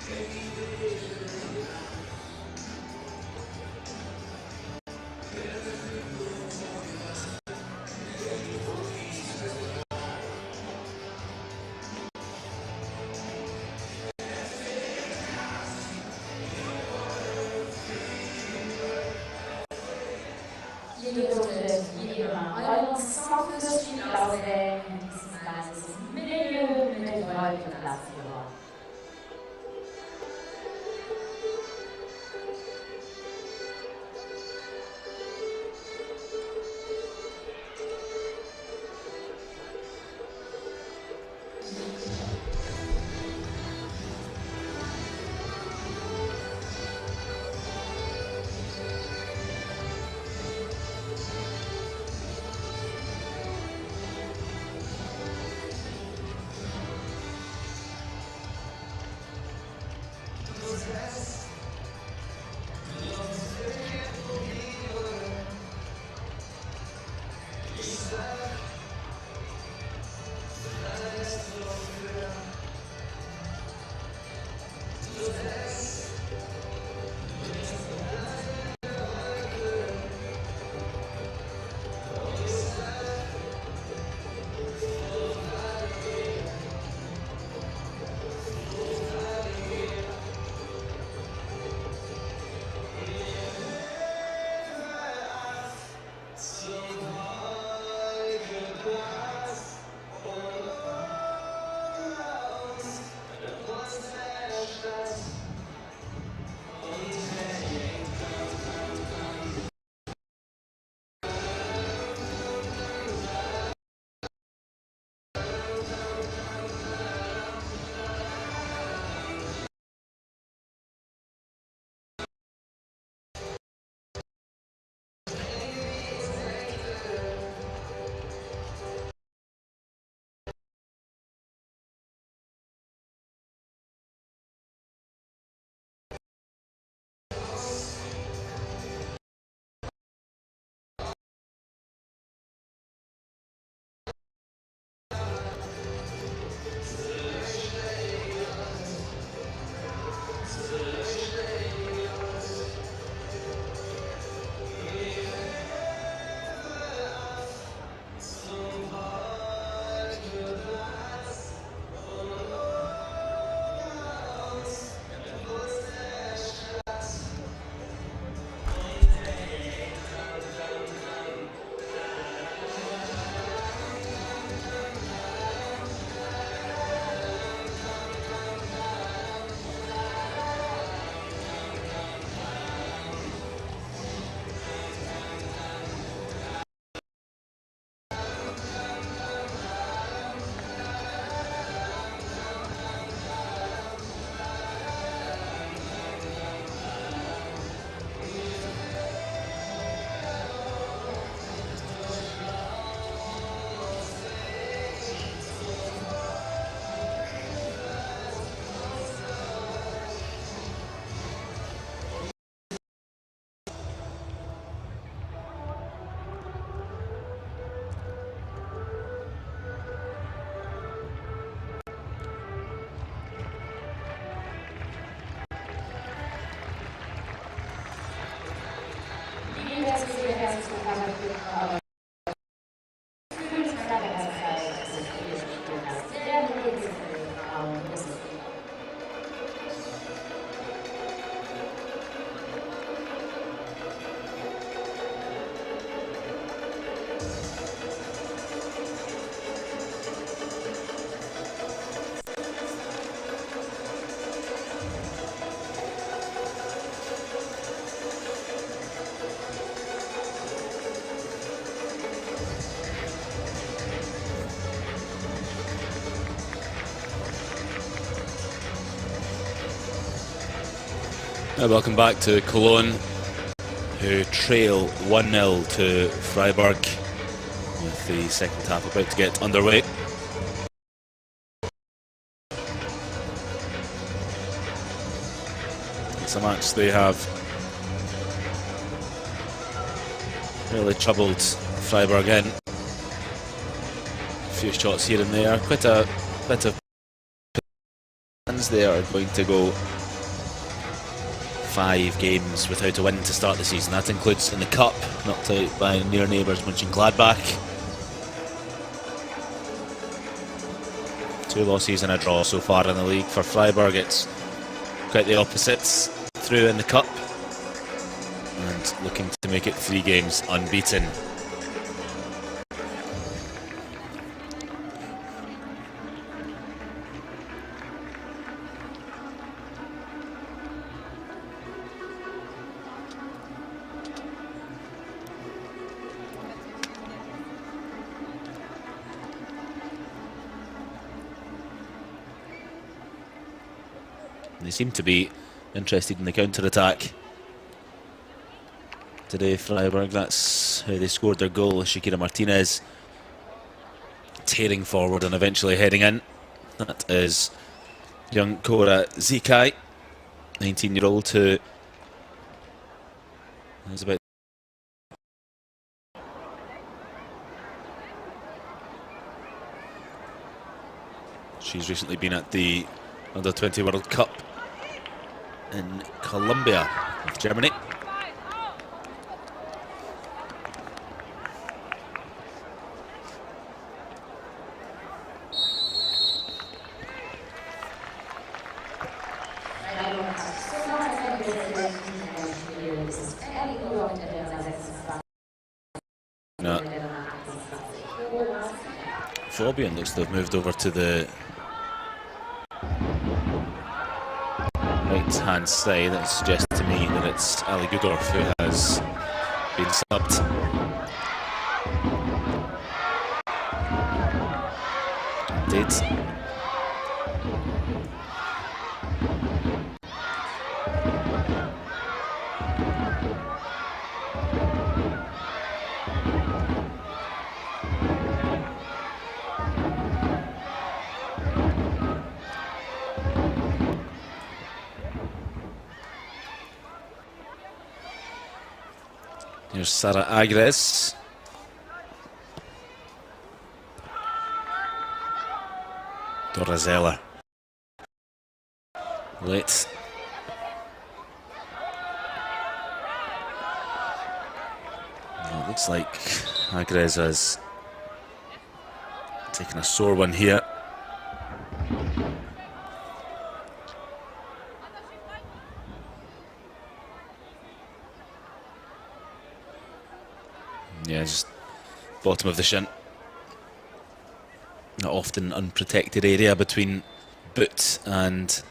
Hier wurde wie immer euer softes Spiel auswählen. Diesmal ist es Mittelhöhe mit dem goldenen Platz geworden. Welcome back to Cologne, who trail 1-0 to Freiburg, with the second half about to get underway. It's a match they have really troubled Freiburg in. A few shots here and there, quite a bit of wins, they are going to go 5 games without a win to start the season. That includes in the Cup, knocked out by near neighbours Mönchengladbach. 2 losses and a draw so far in the league. For Freiburg, it's quite the opposites through in the Cup, and looking to make it 3 games unbeaten. They seem to be interested in the counter-attack today, Freiburg. That's how they scored their goal. Shakira Martinez tearing forward and eventually heading in. That is young Cora Zikai, 19-year-old, who is about she's recently been at the Under-20 World Cup in Colombia with Germany. Fabian looks to have moved over to the right-hand side. That suggests to me that it's Ali Gudorf who has been subbed. Indeed. Here's Sara Agres. Dorazella. Late. Well, it looks like Agres has taken a sore one here. Yeah, just bottom of the shin. Not often unprotected area between boot and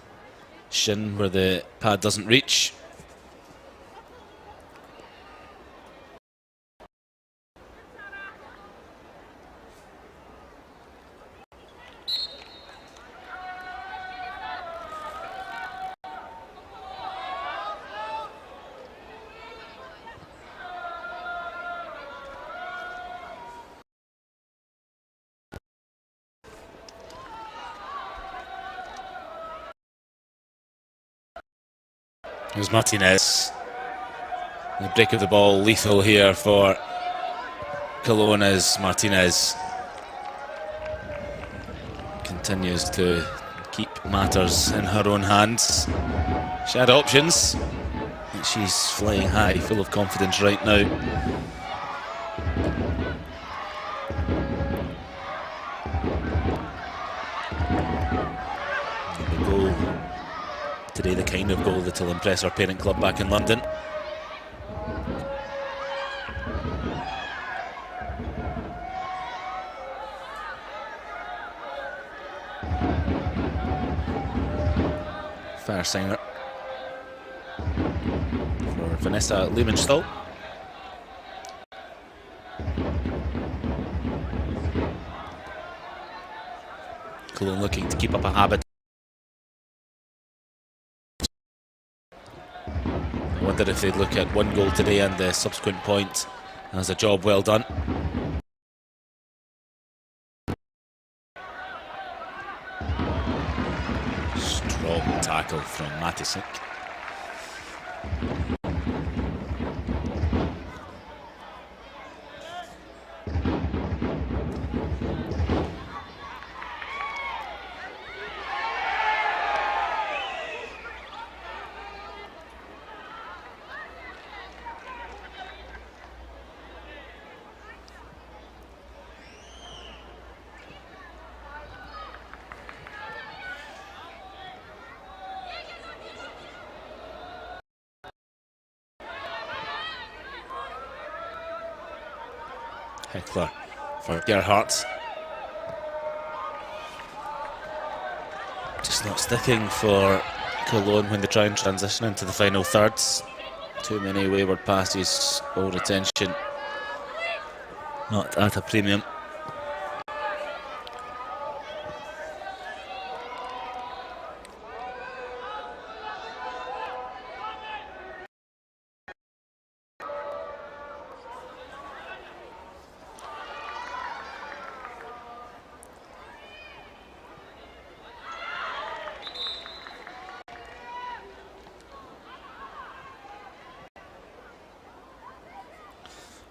shin where the pad doesn't reach. Here's Martinez. The break of the ball lethal here for Cologne as Martinez continues to keep matters in her own hands. She had options. She's flying high, full of confidence right now. The goal today, the kind of goal that will impress our parent club back in London. Fair singer for Vanessa Levenstall. Cologne looking to keep up a habit. I wonder if they'd look at 1 goal today and the subsequent point as a job well done. Strong tackle from Matisek. Heckler for Gerhardt. Just not sticking for Cologne when they try and transition into the final thirds. Too many wayward passes, ball retention not at a premium.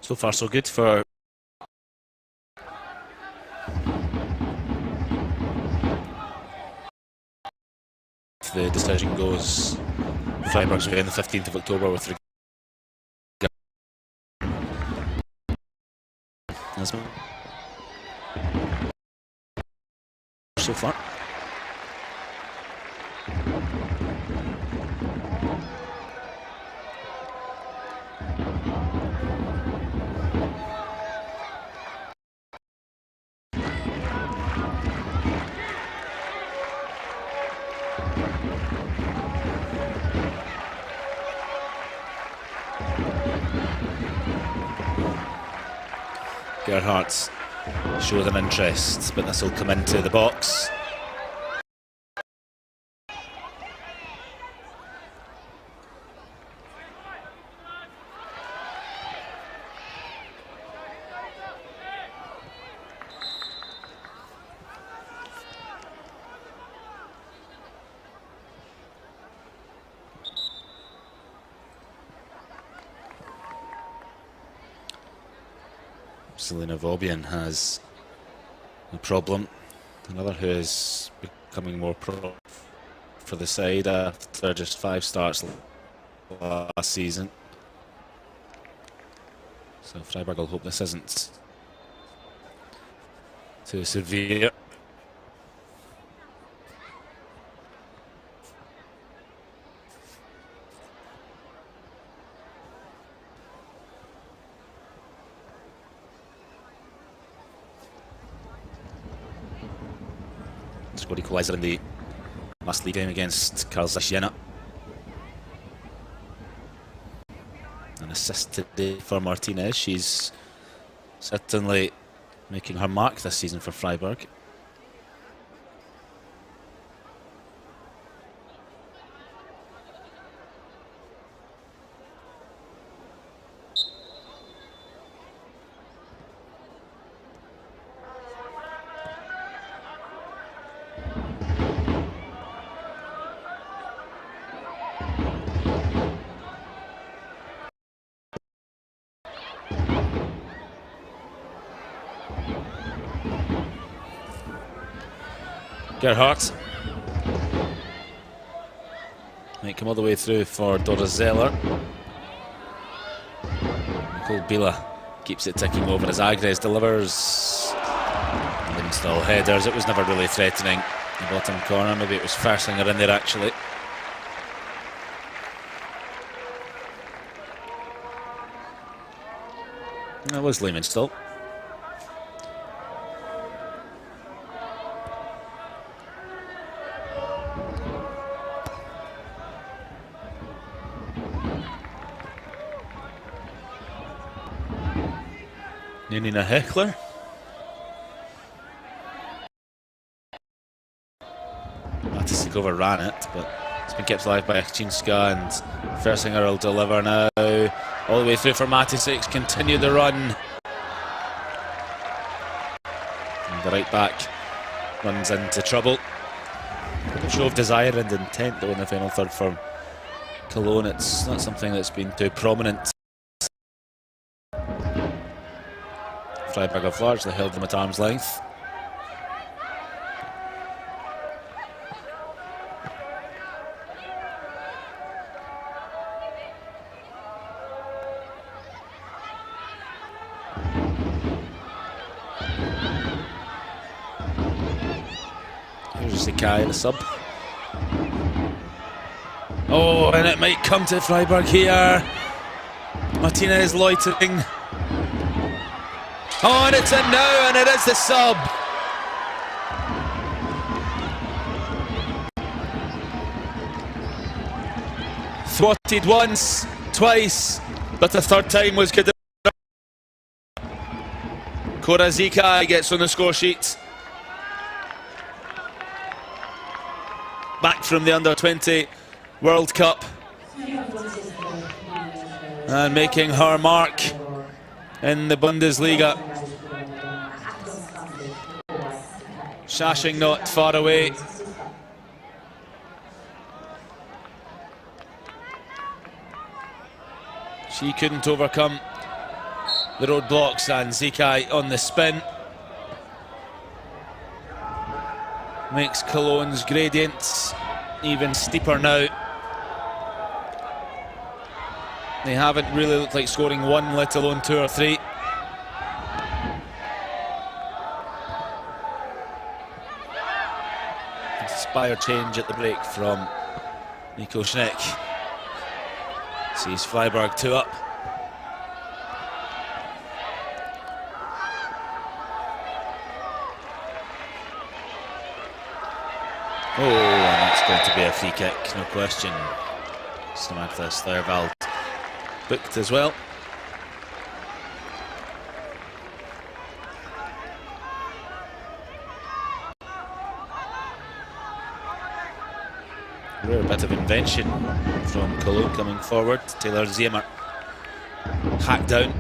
So far so good for the decision goes Freiburg's way on the 15th of October with regard so far. Gerhardt showed an interest, but this will come into the box. Selena Vobian has a problem. Another who is becoming more pro for the side after just 5 starts last season. So Freiburg will hope this isn't too severe. Scored equaliser in the last league game against Karl Siena. An assist today for Martinez. She's certainly making her mark this season for Freiburg. Gerhardt might come all the way through for Dora Zeller. Nicole Bila keeps it ticking over as Agres delivers. Install headers. It was never really threatening. The bottom corner, maybe it was Fersinger in there actually. That was Lehmann still. Nina Heckler. Matisik overran it, but it's been kept alive by Akchinska, and Fersinger will deliver now. All the way through for Matisik, continue the run. And the right back runs into trouble. A show of desire and intent though in the final third for Cologne. It's not something that's been too prominent. Freiburg have largely held them at arm's length. Here's Sakai, the sub. Oh, and it might come to Freiburg here. Martinez loitering. Oh, and it's in now, and it is the sub. Thwarted once, twice, but the third time was good. Cora Zikai gets on the score sheet. Back from the Under-20 World Cup. And making her mark in the Bundesliga. Shashing not far away. She couldn't overcome the roadblocks, and Zikai on the spin makes Cologne's gradients even steeper now. They haven't really looked like scoring one, let alone two or three. Inspire change at the break from Nico Schneck. Sees Freiburg 2 up. Oh, and that's going to be a free kick, no question. Samantha Steyervald booked as well. Rare bit of invention from Cologne coming forward. Taylor Zemer hacked down.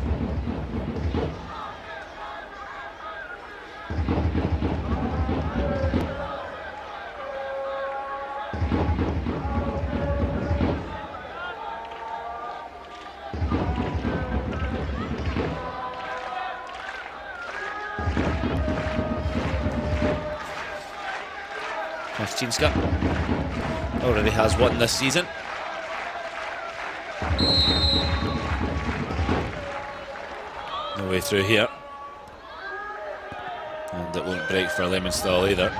Kravchinska already has one this season. No way through here. And it won't break for Lemonstall either.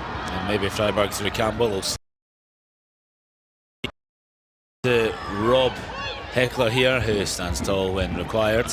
And maybe Freiburg through Campbell will to Rob Heckler here, who stands tall when required.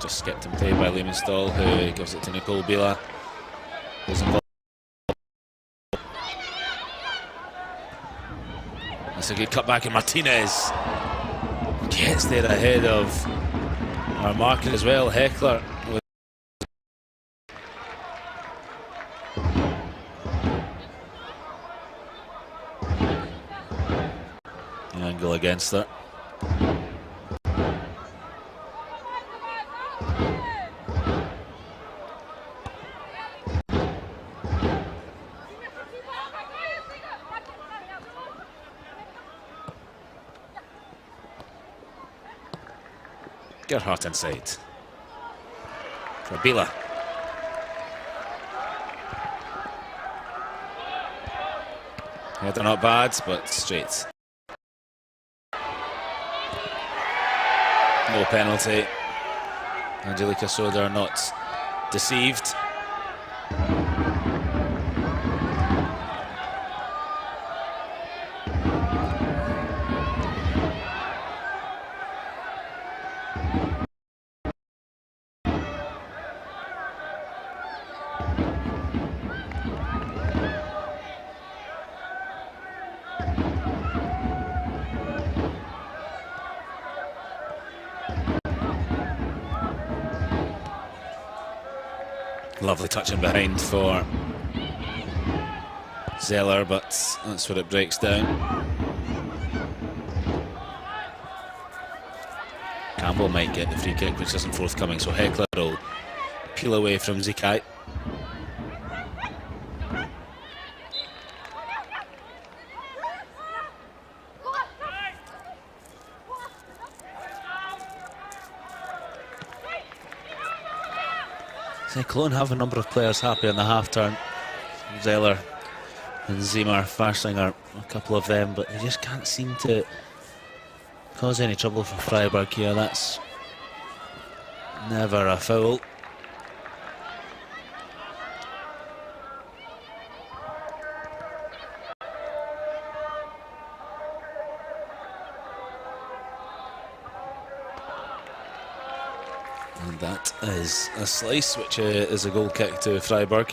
Skipped and played by Lemonstall, who gives it to Nicole Bila. That's a good cutback, and Martinez gets there ahead of our marker as well. Heckler with the angle against that. Gerhardt inside. For Bila. Header not bad, but straight. No penalty. Angelika Soder not deceived. Lovely touching behind for Zeller, but that's where it breaks down. Campbell might get the free kick, which isn't forthcoming, so Heckler will peel away from Zikai. Cologne have a number of players happy on the half turn. Zeller and Zimmer, Farsinger, a couple of them, but they just can't seem to cause any trouble for Freiburg here. That's never a foul. And that is a slice, which is a goal kick to Freiburg.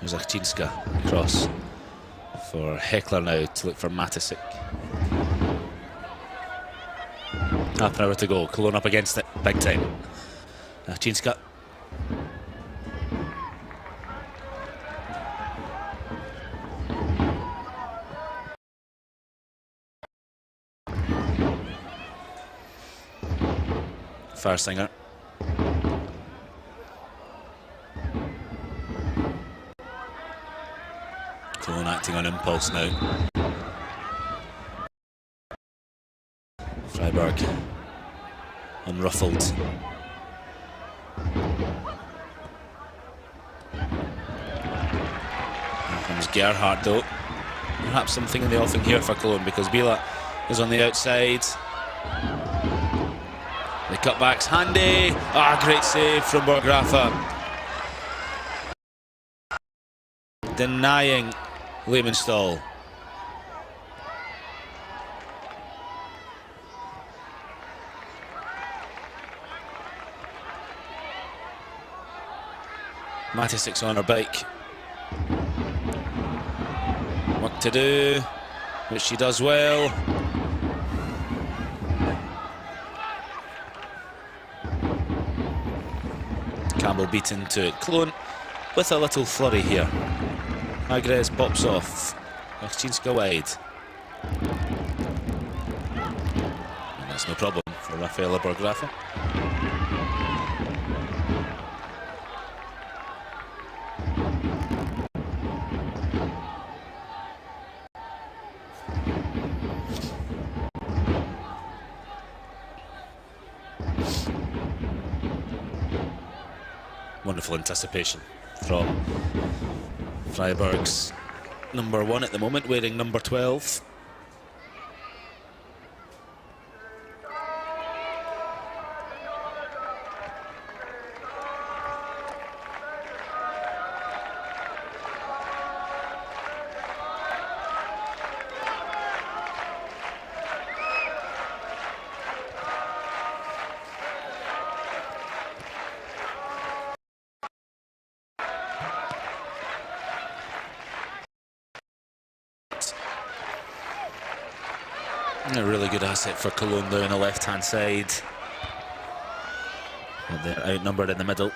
Zachinska across for Heckler now to look for Matisik. Half an hour to go. Cologne up against it, big time. Zachinska. Farsinger. Cologne acting on impulse now. Freiburg unruffled. Here comes Gerhardt though. Perhaps something in the offing here for Cologne, because Bila is on the outside. The cutback's handy. Great save from Borgrafa. Denying Lehmanstall. Matisik's on her bike. Work to do, which she does well. Campbell beaten to it. Cologne with a little flurry here. Agres pops off. Zachinska wide. And that's no problem for Rafaela Borgrafa. Wonderful anticipation from Freiburg's number 1 at the moment, wearing number 12. A really good asset for Cologne down the left-hand side. They're outnumbered in the middle.